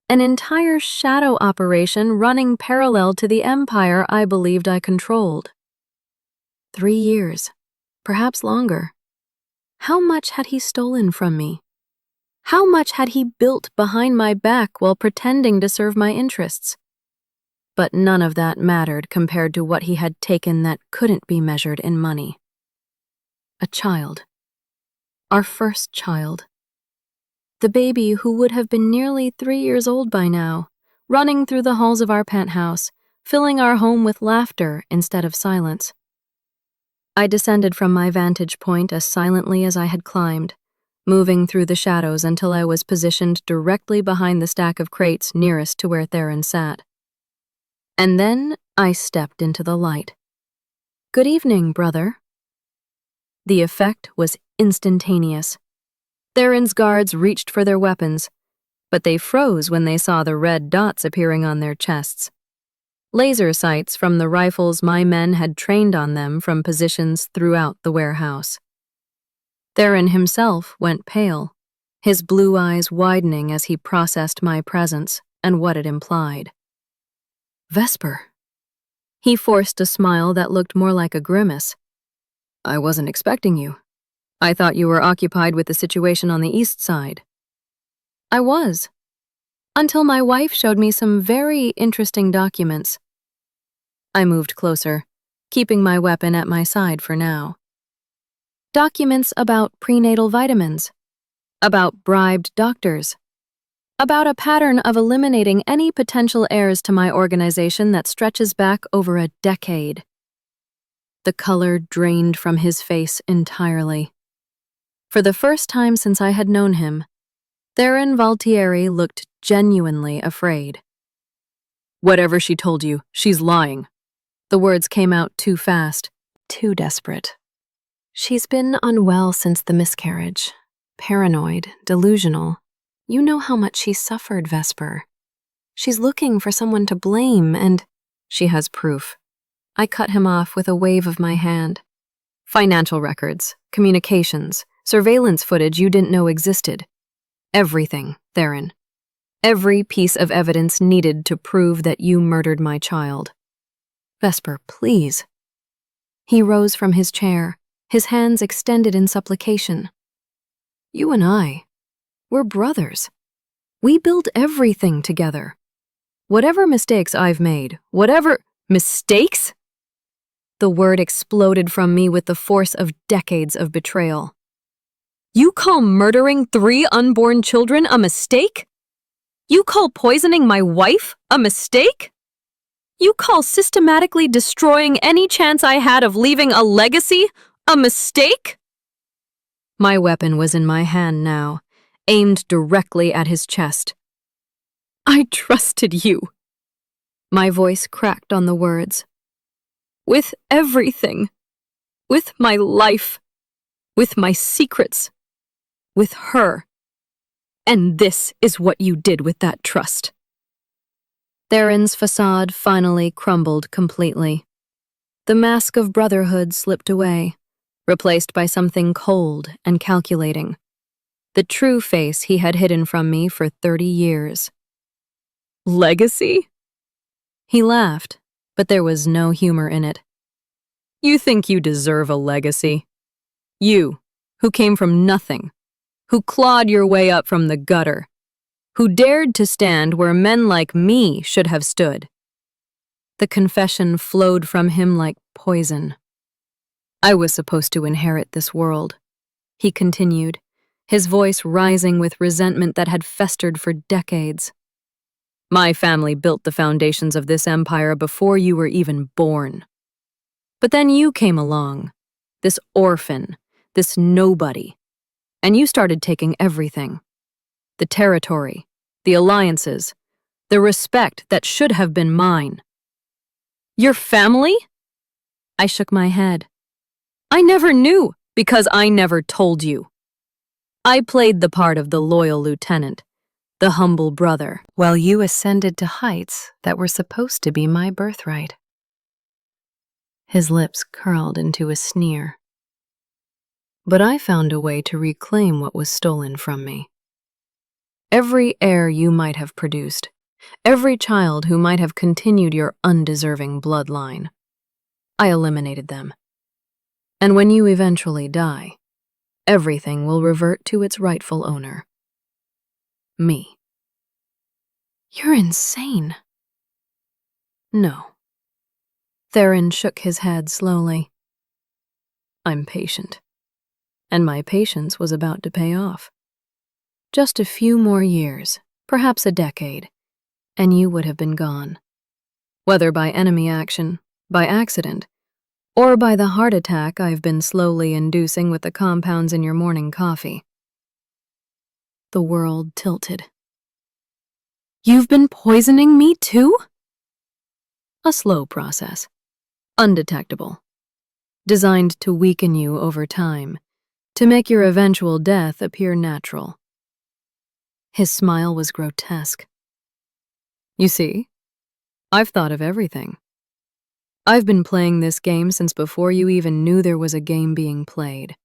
an entire shadow operation running parallel to the empire I believed I controlled. 3 years, perhaps longer. How much had he stolen from me? How much had he built behind my back while pretending to serve my interests? But none of that mattered compared to what he had taken that couldn't be measured in money. A child. Our first child. The baby who would have been nearly 3 years old by now, running through the halls of our penthouse, filling our home with laughter instead of silence. I descended from my vantage point as silently as I had climbed, moving through the shadows until I was positioned directly behind the stack of crates nearest to where Theron sat. And then I stepped into the light. "Good evening, brother." The effect was instantaneous. Theron's guards reached for their weapons, but they froze when they saw the red dots appearing on their chests. Laser sights from the rifles my men had trained on them from positions throughout the warehouse. Theron himself went pale, his blue eyes widening as he processed my presence and what it implied. "Vesper." He forced a smile that looked more like a grimace. "I wasn't expecting you. I thought you were occupied with the situation on the east side." I was, until my wife showed me some very interesting documents. I moved closer, keeping my weapon at my side for now. Documents about prenatal vitamins, about bribed doctors, about a pattern of eliminating any potential heirs to my organization that stretches back over a decade. The color drained from his face entirely. For the first time since I had known him, Theron Valtieri looked genuinely afraid. "Whatever she told you, she's lying." The words came out too fast, too desperate. "She's been unwell since the miscarriage. Paranoid, delusional. You know how much she suffered, Vesper. She's looking for someone to blame, and she has proof." I cut him off with a wave of my hand. "Financial records, communications, surveillance footage you didn't know existed. Everything, Theron. Every piece of evidence needed to prove that you murdered my child. Vesper, please." He rose from his chair, his hands extended in supplication. "You and I, we're brothers. We built everything together. Whatever mistakes I've made, whatever— Mistakes?" The word exploded from me with the force of decades of betrayal. "You call murdering 3 unborn children a mistake? You call poisoning my wife a mistake? You call systematically destroying any chance I had of leaving a legacy a mistake?" My weapon was in my hand now, aimed directly at his chest. "I trusted you." My voice cracked on the words. "With everything. With my life. With my secrets. With her. And this is what you did with that trust." Theron's facade finally crumbled completely. The mask of brotherhood slipped away, replaced by something cold and calculating. The true face he had hidden from me for 30 years. "Legacy?" He laughed, but there was no humor in it. "You think you deserve a legacy? You, who came from nothing, who clawed your way up from the gutter, who dared to stand where men like me should have stood." The confession flowed from him like poison. "I was supposed to inherit this world," he continued, his voice rising with resentment that had festered for decades. "My family built the foundations of this empire before you were even born. But then you came along, this orphan, this nobody, and you started taking everything. The territory, the alliances, the respect that should have been mine." "Your family?" I shook my head. "I never knew, because I never told you. I played the part of the loyal lieutenant, the humble brother, while you ascended to heights that were supposed to be my birthright." His lips curled into a sneer. "But I found a way to reclaim what was stolen from me. Every heir you might have produced, every child who might have continued your undeserving bloodline. I eliminated them. And when you eventually die, everything will revert to its rightful owner. Me. You're insane. No. Theron shook his head slowly. I'm patient. And my patience was about to pay off. Just a few more years, perhaps a decade, and you would have been gone. Whether by enemy action, by accident, or by the heart attack I've been slowly inducing with the compounds in your morning coffee. The world tilted. You've been poisoning me too? A slow process, undetectable, designed to weaken you over time, to make your eventual death appear natural. His smile was grotesque. You see, I've thought of everything. I've been playing this game since before you even knew there was a game being played.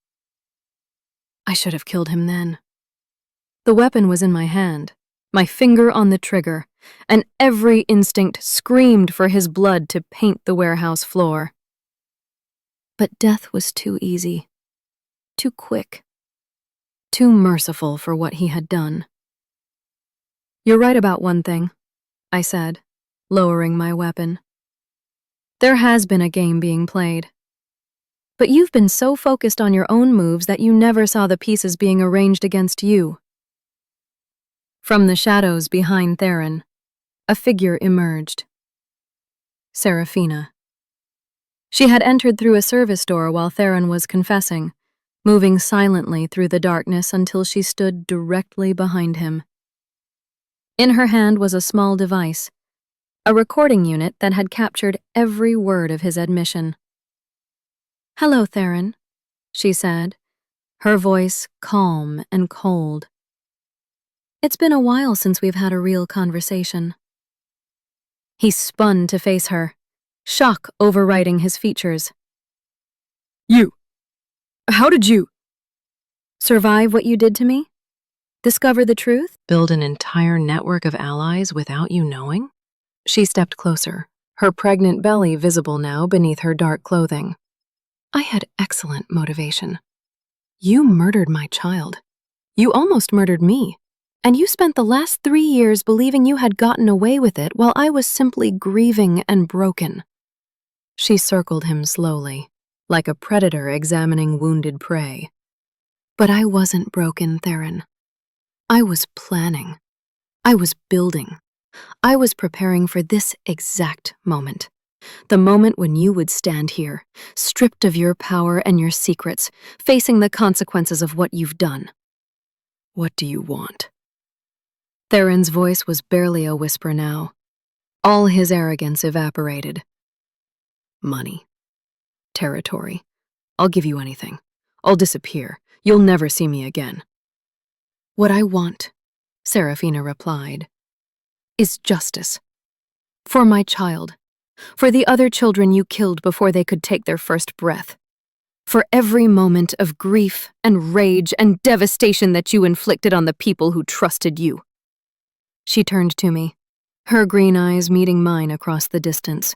I should have killed him then. The weapon was in my hand, my finger on the trigger, and every instinct screamed for his blood to paint the warehouse floor. But death was too easy, too quick, too merciful for what he had done. You're right about one thing, I said, lowering my weapon. There has been a game being played. But you've been so focused on your own moves that you never saw the pieces being arranged against you. From the shadows behind Theron, a figure emerged. Serafina. She had entered through a service door while Theron was confessing, moving silently through the darkness until she stood directly behind him. In her hand was a small device, a recording unit that had captured every word of his admission. Hello, Theron, she said, her voice calm and cold. It's been a while since we've had a real conversation. He spun to face her, shock overriding his features. How did you survive what you did to me? Discover the truth? Build an entire network of allies without you knowing? She stepped closer, her pregnant belly visible now beneath her dark clothing. I had excellent motivation. You murdered my child. You almost murdered me. And you spent the last 3 years believing you had gotten away with it while I was simply grieving and broken. She circled him slowly, like a predator examining wounded prey. But I wasn't broken, Theron. I was planning. I was building. I was preparing for this exact moment. The moment when you would stand here, stripped of your power and your secrets, facing the consequences of what you've done. What do you want? Theron's voice was barely a whisper now. All his arrogance evaporated. Money. Territory. I'll give you anything. I'll disappear. You'll never see me again. What I want, Serafina replied, is justice. For my child. For the other children you killed before they could take their first breath. For every moment of grief and rage and devastation that you inflicted on the people who trusted you. She turned to me, her green eyes meeting mine across the distance.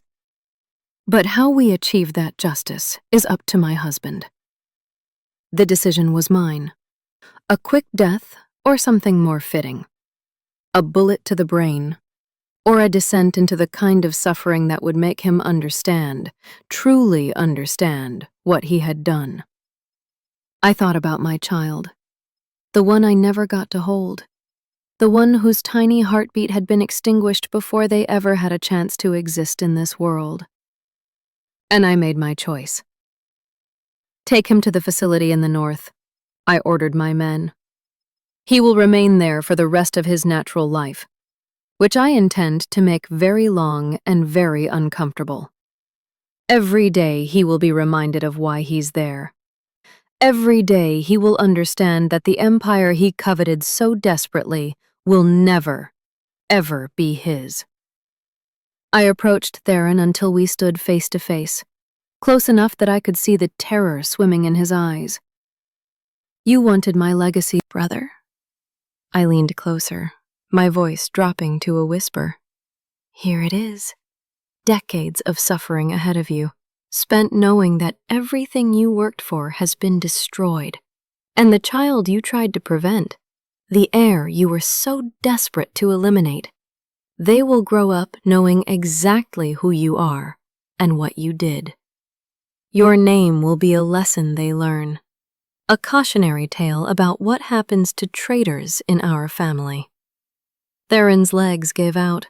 But how we achieve that justice is up to my husband. The decision was mine. A quick death or something more fitting. A bullet to the brain, or a descent into the kind of suffering that would make him understand, truly understand, what he had done. I thought about my child, the one I never got to hold, the one whose tiny heartbeat had been extinguished before they ever had a chance to exist in this world. And I made my choice. Take him to the facility in the north, I ordered my men. He will remain there for the rest of his natural life, which I intend to make very long and very uncomfortable. Every day he will be reminded of why he's there. Every day he will understand that the empire he coveted so desperately will never, ever be his. I approached Theron until we stood face to face, close enough that I could see the terror swimming in his eyes. You wanted my legacy, brother. I leaned closer, my voice dropping to a whisper. Here it is. Decades of suffering ahead of you. spent knowing that everything you worked for has been destroyed, and the child you tried to prevent, the heir you were so desperate to eliminate, they will grow up knowing exactly who you are and what you did. Your name will be a lesson they learn, a cautionary tale about what happens to traitors in our family. Theron's legs gave out.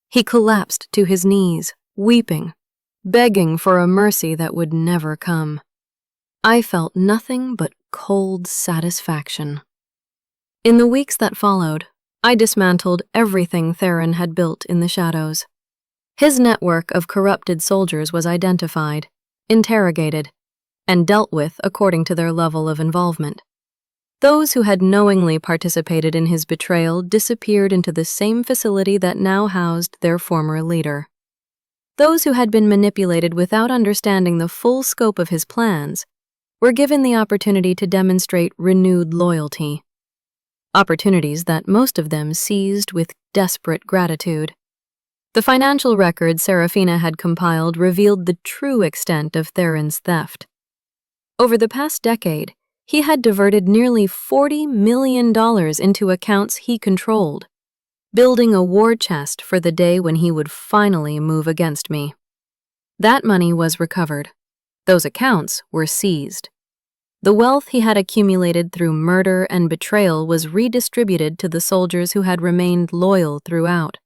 He collapsed to his knees, weeping, begging for a mercy that would never come. I felt nothing but cold satisfaction. In the weeks that followed, I dismantled everything Theron had built in the shadows. His network of corrupted soldiers was identified, interrogated, and dealt with according to their level of involvement. Those who had knowingly participated in his betrayal disappeared into the same facility that now housed their former leader. Those who had been manipulated without understanding the full scope of his plans were given the opportunity to demonstrate renewed loyalty. Opportunities that most of them seized with desperate gratitude. The financial records Serafina had compiled revealed the true extent of Theron's theft. Over the past decade, he had diverted nearly $40 million into accounts he controlled, building a war chest for the day when he would finally move against me. That money was recovered. Those accounts were seized. The wealth he had accumulated through murder and betrayal was redistributed to the soldiers who had remained loyal throughout.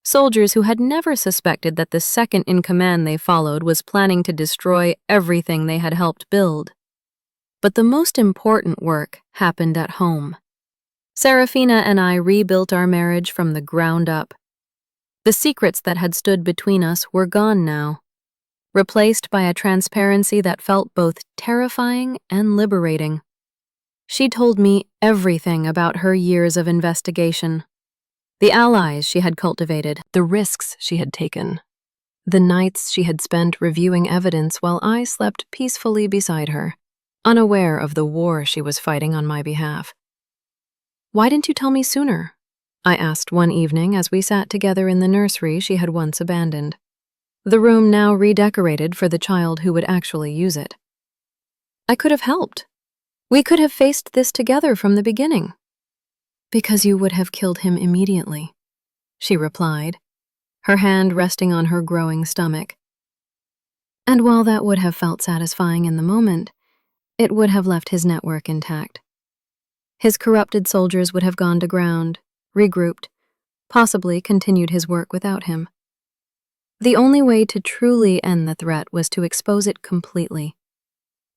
Soldiers who had never suspected that the second-in-command they followed was planning to destroy everything they had helped build. But the most important work happened at home. Serafina and I rebuilt our marriage from the ground up. The secrets that had stood between us were gone now, replaced by a transparency that felt both terrifying and liberating. She told me everything about her years of investigation, the allies she had cultivated, the risks she had taken, the nights she had spent reviewing evidence while I slept peacefully beside her, unaware of the war she was fighting on my behalf. "Why didn't you tell me sooner?" I asked one evening as we sat together in the nursery she had once abandoned, the room now redecorated for the child who would actually use it. "I could have helped. We could have faced this together from the beginning." "Because you would have killed him immediately," she replied, her hand resting on her growing stomach. "And while that would have felt satisfying in the moment, it would have left his network intact. His corrupted soldiers would have gone to ground, regrouped, possibly continued his work without him. The only way to truly end the threat was to expose it completely,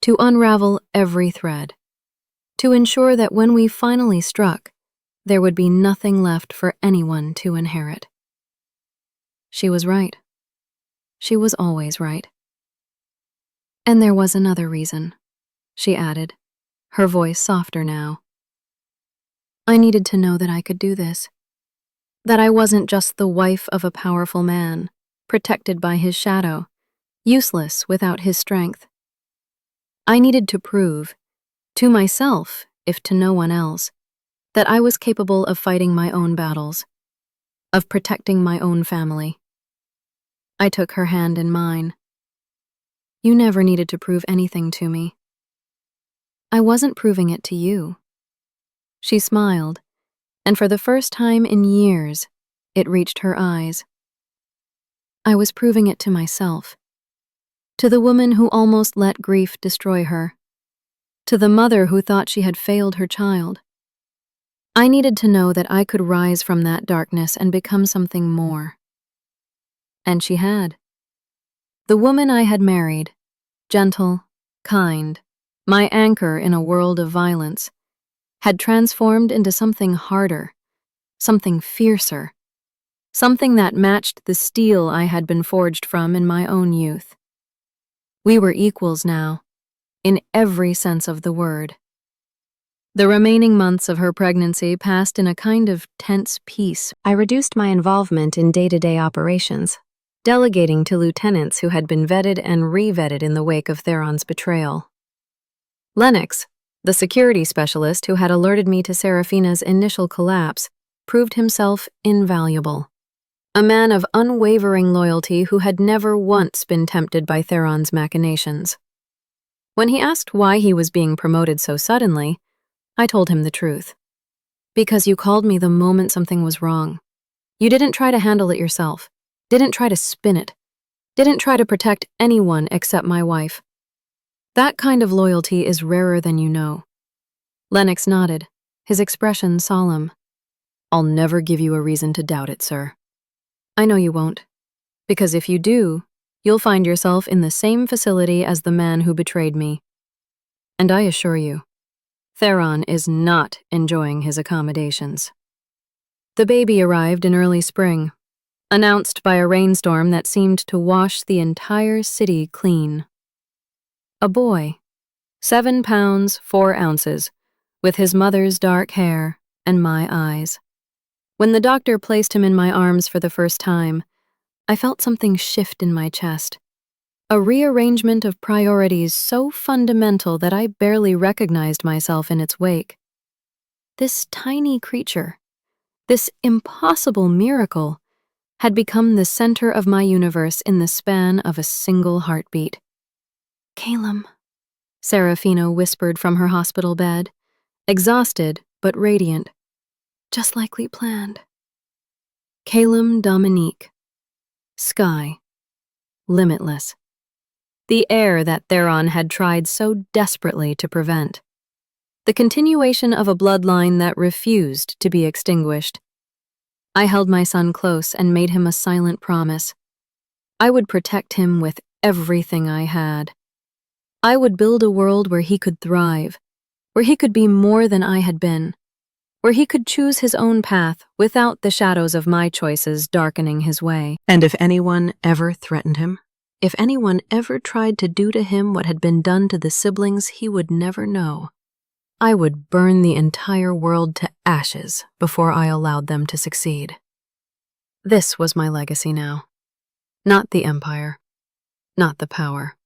to unravel every thread, to ensure that when we finally struck, there would be nothing left for anyone to inherit." She was right. She was always right. "And there was another reason," she added, her voice softer now. "I needed to know that I could do this, that I wasn't just the wife of a powerful man, protected by his shadow, useless without his strength. I needed to prove, to myself, if to no one else, that I was capable of fighting my own battles, of protecting my own family." I took her hand in mine. "You never needed to prove anything to me. I wasn't proving it to you." She smiled, and for the first time in years, it reached her eyes. "I was proving it to myself, to the woman who almost let grief destroy her, to the mother who thought she had failed her child. I needed to know that I could rise from that darkness and become something more." And she had. The woman I had married, gentle, kind, my anchor in a world of violence, had transformed into something harder, something fiercer, something that matched the steel I had been forged from in my own youth. We were equals now, in every sense of the word. The remaining months of her pregnancy passed in a kind of tense peace. I reduced my involvement in day-to-day operations, delegating to lieutenants who had been vetted and re-vetted in the wake of Theron's betrayal. Lennox, the security specialist who had alerted me to Serafina's initial collapse, proved himself invaluable. a man of unwavering loyalty who had never once been tempted by Theron's machinations. When he asked why he was being promoted so suddenly, I told him the truth. Because you called me the moment something was wrong. You didn't try to handle it yourself, didn't try to spin it, didn't try to protect anyone except my wife. That kind of loyalty is rarer than you know. Lennox nodded, his expression solemn. I'll never give you a reason to doubt it, sir. I know you won't, because if you do, you'll find yourself in the same facility as the man who betrayed me. And I assure you, Theron is not enjoying his accommodations. The baby arrived in early spring, announced by a rainstorm that seemed to wash the entire city clean. A boy, 7 pounds, 4 ounces, with his mother's dark hair and my eyes. When the doctor placed him in my arms for the first time, I felt something shift in my chest. A rearrangement of priorities so fundamental that I barely recognized myself in its wake. This tiny creature, this impossible miracle, had become the center of my universe in the span of a single heartbeat. Calum, Serafina whispered from her hospital bed, exhausted but radiant, just like we planned. Calum Dominique. Sky. Limitless. The air that Theron had tried so desperately to prevent. The continuation of a bloodline that refused to be extinguished. I held my son close and made him a silent promise. I would protect him with everything I had. I would build a world where he could thrive, where he could be more than I had been, where he could choose his own path without the shadows of my choices darkening his way. And if anyone ever threatened him, if anyone ever tried to do to him what had been done to the siblings he would never know, I would burn the entire world to ashes before I allowed them to succeed. This was my legacy now. Not the empire, not the power,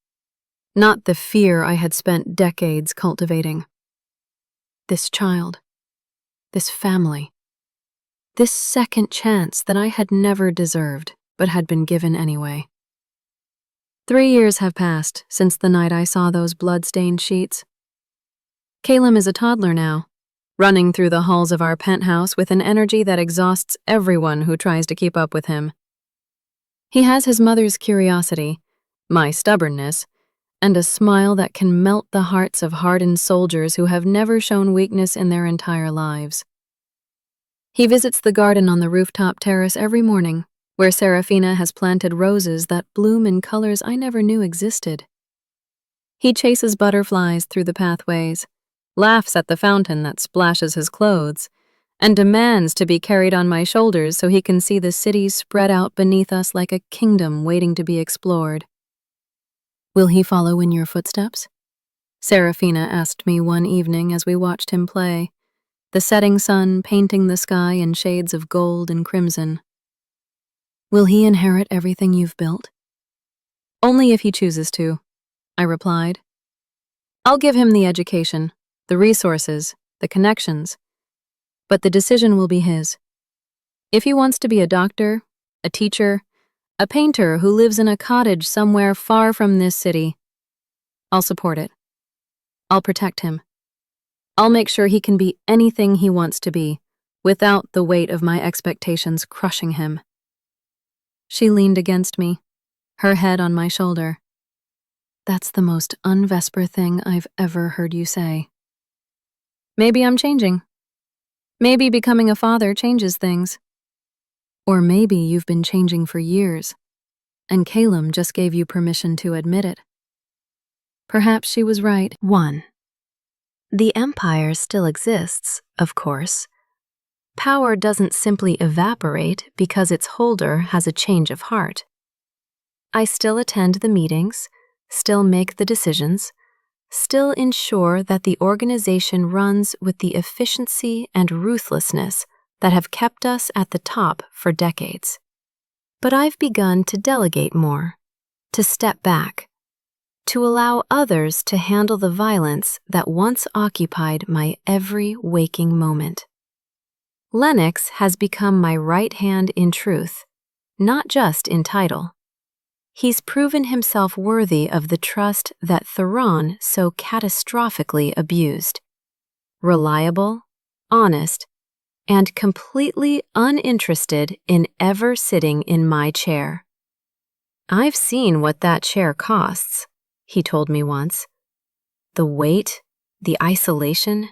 not the fear I had spent decades cultivating. This child, this family, this second chance that I had never deserved but had been given anyway. 3 years have passed since the night I saw those blood-stained sheets. Calum is a toddler now, running through the halls of our penthouse with an energy that exhausts everyone who tries to keep up with him. He has his mother's curiosity, my stubbornness, and a smile that can melt the hearts of hardened soldiers who have never shown weakness in their entire lives. He visits the garden on the rooftop terrace every morning, where Serafina has planted roses that bloom in colors I never knew existed. He chases butterflies through the pathways, laughs at the fountain that splashes his clothes, and demands to be carried on my shoulders so he can see the city spread out beneath us like a kingdom waiting to be explored. Will he follow in your footsteps? Serafina asked me one evening as we watched him play, the setting sun painting the sky in shades of gold and crimson. Will he inherit everything you've built? Only if he chooses to, I replied. I'll give him the education, the resources, the connections, but the decision will be his. If he wants to be a doctor, a teacher, a painter who lives in a cottage somewhere far from this city, I'll support it. I'll protect him. I'll make sure he can be anything he wants to be, without the weight of my expectations crushing him. She leaned against me, her head on my shoulder. That's the most un-Vesper thing I've ever heard you say. Maybe I'm changing. Maybe becoming a father changes things. Or maybe you've been changing for years, and Calum just gave you permission to admit it. Perhaps she was right. 1. The Empire still exists, of course. Power doesn't simply evaporate because its holder has a change of heart. I still attend the meetings, still make the decisions, still ensure that the organization runs with the efficiency and ruthlessness that have kept us at the top for decades. But I've begun to delegate more, to step back, to allow others to handle the violence that once occupied my every waking moment. Lennox has become my right hand in truth, not just in title. He's proven himself worthy of the trust that Theron so catastrophically abused. Reliable, honest, and completely uninterested in ever sitting in my chair. "I've seen what that chair costs," he told me once. "The weight, the isolation,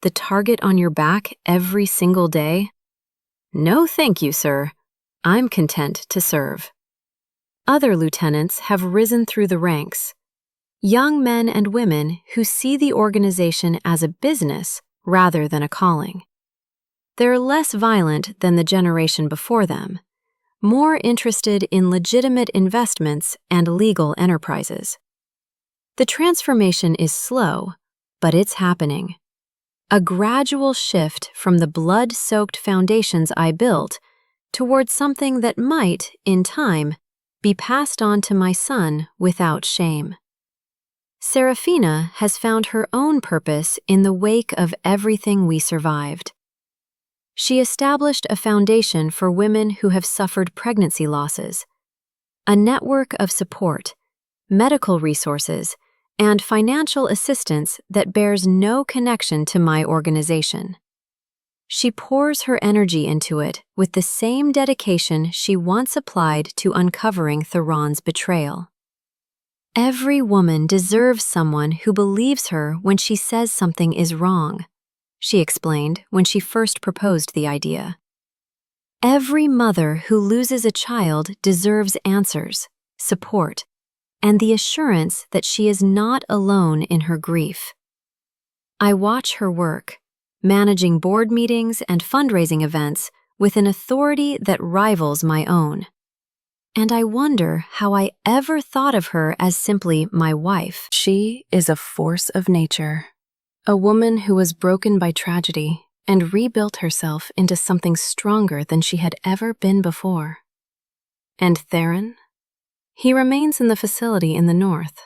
the target on your back every single day. No thank you, sir. I'm content to serve." Other lieutenants have risen through the ranks, young men and women who see the organization as a business rather than a calling. They're less violent than the generation before them, more interested in legitimate investments and legal enterprises. The transformation is slow, but it's happening. A gradual shift from the blood-soaked foundations I built towards something that might, in time, be passed on to my son without shame. Serafina has found her own purpose in the wake of everything we survived. She established a foundation for women who have suffered pregnancy losses, a network of support, medical resources, and financial assistance that bears no connection to my organization. She pours her energy into it with the same dedication she once applied to uncovering Theron's betrayal. "Every woman deserves someone who believes her when she says something is wrong," she explained when she first proposed the idea. "Every mother who loses a child deserves answers, support, and the assurance that she is not alone in her grief." I watch her work, managing board meetings and fundraising events with an authority that rivals my own. And I wonder how I ever thought of her as simply my wife. She is a force of nature, a woman who was broken by tragedy and rebuilt herself into something stronger than she had ever been before. And Theron? He remains in the facility in the north.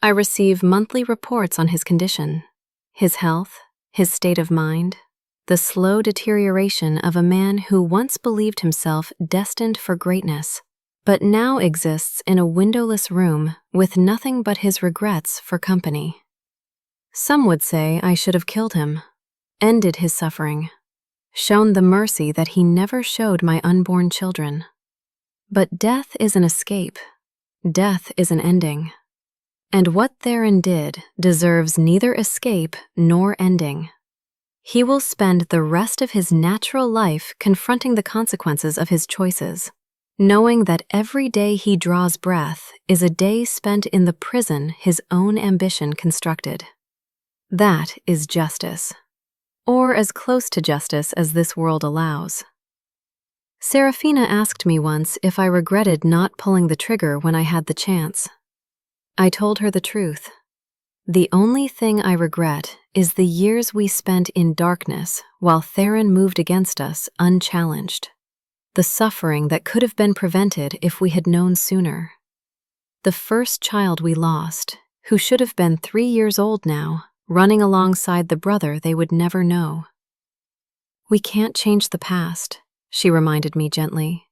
I receive monthly reports on his condition, his health, his state of mind, the slow deterioration of a man who once believed himself destined for greatness, but now exists in a windowless room with nothing but his regrets for company. Some would say I should have killed him, ended his suffering, shown the mercy that he never showed my unborn children. But death is an escape. Death is an ending. And what Theron did deserves neither escape nor ending. He will spend the rest of his natural life confronting the consequences of his choices, knowing that every day he draws breath is a day spent in the prison his own ambition constructed. That is justice, or as close to justice as this world allows. Serafina asked me once if I regretted not pulling the trigger when I had the chance. I told her the truth. The only thing I regret is the years we spent in darkness while Theron moved against us unchallenged. The suffering that could have been prevented if we had known sooner. The first child we lost, who should have been 3 years old now, running alongside the brother they would never know. "We can't change the past," she reminded me gently.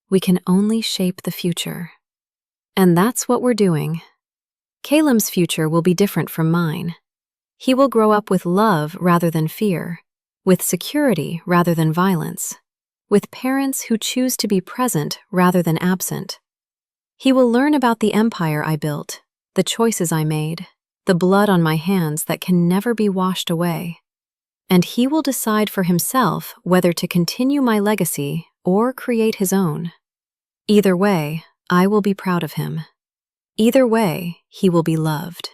"We can only shape the future." And that's what we're doing. Caleb's future will be different from mine. He will grow up with love rather than fear, with security rather than violence, with parents who choose to be present rather than absent. He will learn about the empire I built, the choices I made, the blood on my hands that can never be washed away. And he will decide for himself whether to continue my legacy or create his own. Either way, I will be proud of him. Either way, he will be loved.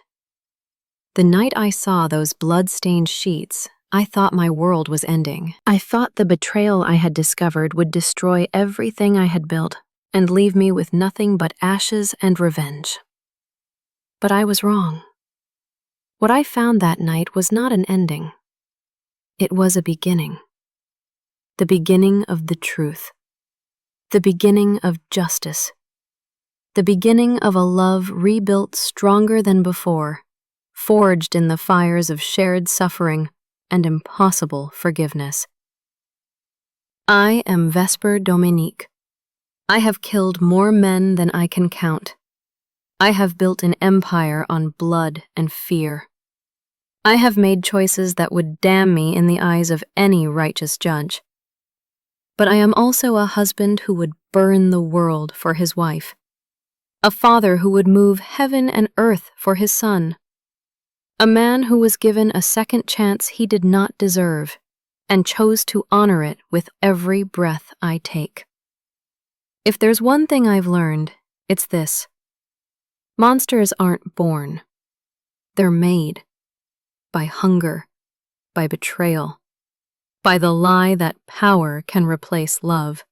The night I saw those blood-stained sheets, I thought my world was ending. I thought the betrayal I had discovered would destroy everything I had built and leave me with nothing but ashes and revenge. But I was wrong. What I found that night was not an ending. It was a beginning. The beginning of the truth. The beginning of justice. The beginning of a love rebuilt stronger than before, forged in the fires of shared suffering and impossible forgiveness. I am Vesper Dominique, I have killed more men than I can count. I have built an empire on blood and fear. I have made choices that would damn me in the eyes of any righteous judge. But I am also a husband who would burn the world for his wife, a father who would move heaven and earth for his son, a man who was given a second chance he did not deserve and chose to honor it with every breath I take. If there's one thing I've learned, it's this. Monsters aren't born. They're made. By hunger, by betrayal, by the lie that power can replace love.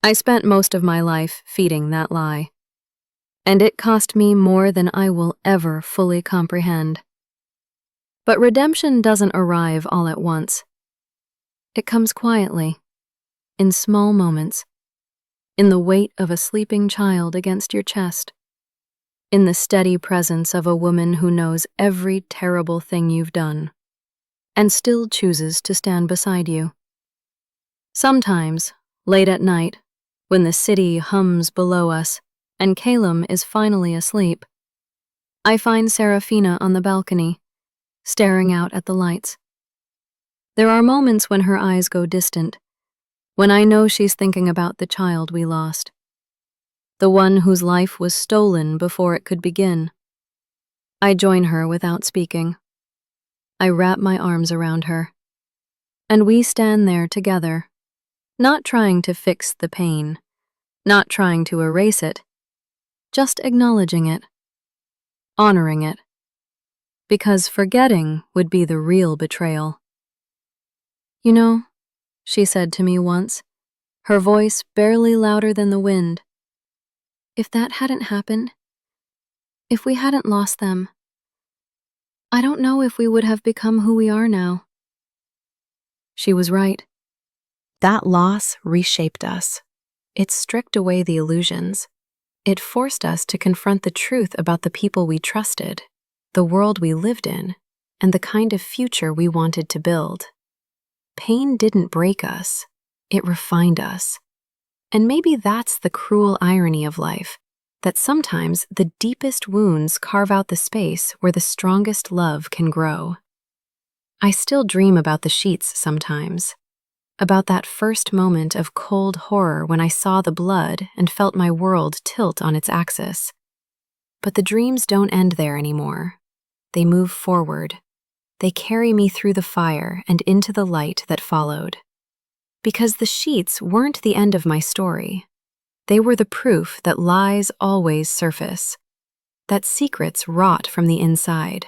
I spent most of my life feeding that lie, and it cost me more than I will ever fully comprehend. But redemption doesn't arrive all at once. It comes quietly, in small moments, in the weight of a sleeping child against your chest, in the steady presence of a woman who knows every terrible thing you've done, and still chooses to stand beside you. Sometimes, late at night, when the city hums below us and Calum is finally asleep, I find Serafina on the balcony, staring out at the lights. There are moments when her eyes go distant, when I know she's thinking about the child we lost, the one whose life was stolen before it could begin. I join her without speaking. I wrap my arms around her, and we stand there together, not trying to fix the pain, not trying to erase it, just acknowledging it, honoring it, because forgetting would be the real betrayal. You know, she said to me once, her voice barely louder than the wind, if that hadn't happened, if we hadn't lost them, I don't know if we would have become who we are now. She was right. That loss reshaped us. It stripped away the illusions. It forced us to confront the truth about the people we trusted, the world we lived in, and the kind of future we wanted to build. Pain didn't break us. It refined us. And maybe that's the cruel irony of life, that sometimes the deepest wounds carve out the space where the strongest love can grow. I still dream about the sheets sometimes, about that first moment of cold horror when I saw the blood and felt my world tilt on its axis. But the dreams don't end there anymore. They move forward. They carry me through the fire and into the light that followed. Because the sheets weren't the end of my story. They were the proof that lies always surface, that secrets rot from the inside,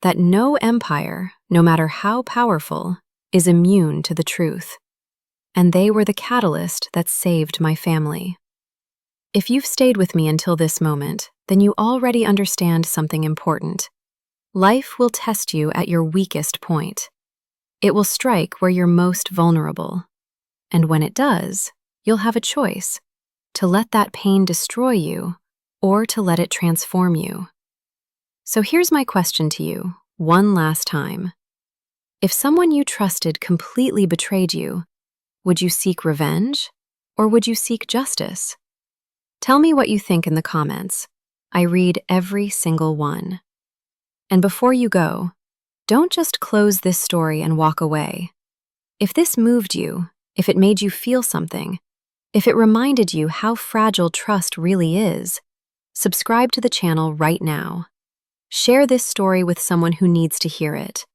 that no empire, no matter how powerful, is immune to the truth. And they were the catalyst that saved my family. If you've stayed with me until this moment, then you already understand something important. Life will test you at your weakest point. It will strike where you're most vulnerable. And when it does, you'll have a choice, to let that pain destroy you or to let it transform you. So here's my question to you, one last time. If someone you trusted completely betrayed you, would you seek revenge or would you seek justice? Tell me what you think in the comments. I read every single one. And before you go, don't just close this story and walk away. If this moved you, if it made you feel something, if it reminded you how fragile trust really is, subscribe to the channel right now. Share this story with someone who needs to hear it.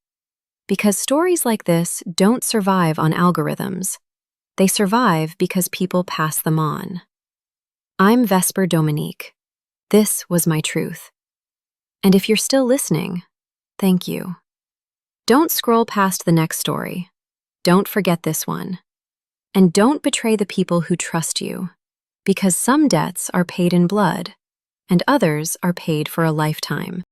Because stories like this don't survive on algorithms. They survive because people pass them on. I'm Vesper Dominique. This was my truth. And if you're still listening, thank you. Don't scroll past the next story. Don't forget this one. And don't betray the people who trust you, because some debts are paid in blood, and others are paid for a lifetime.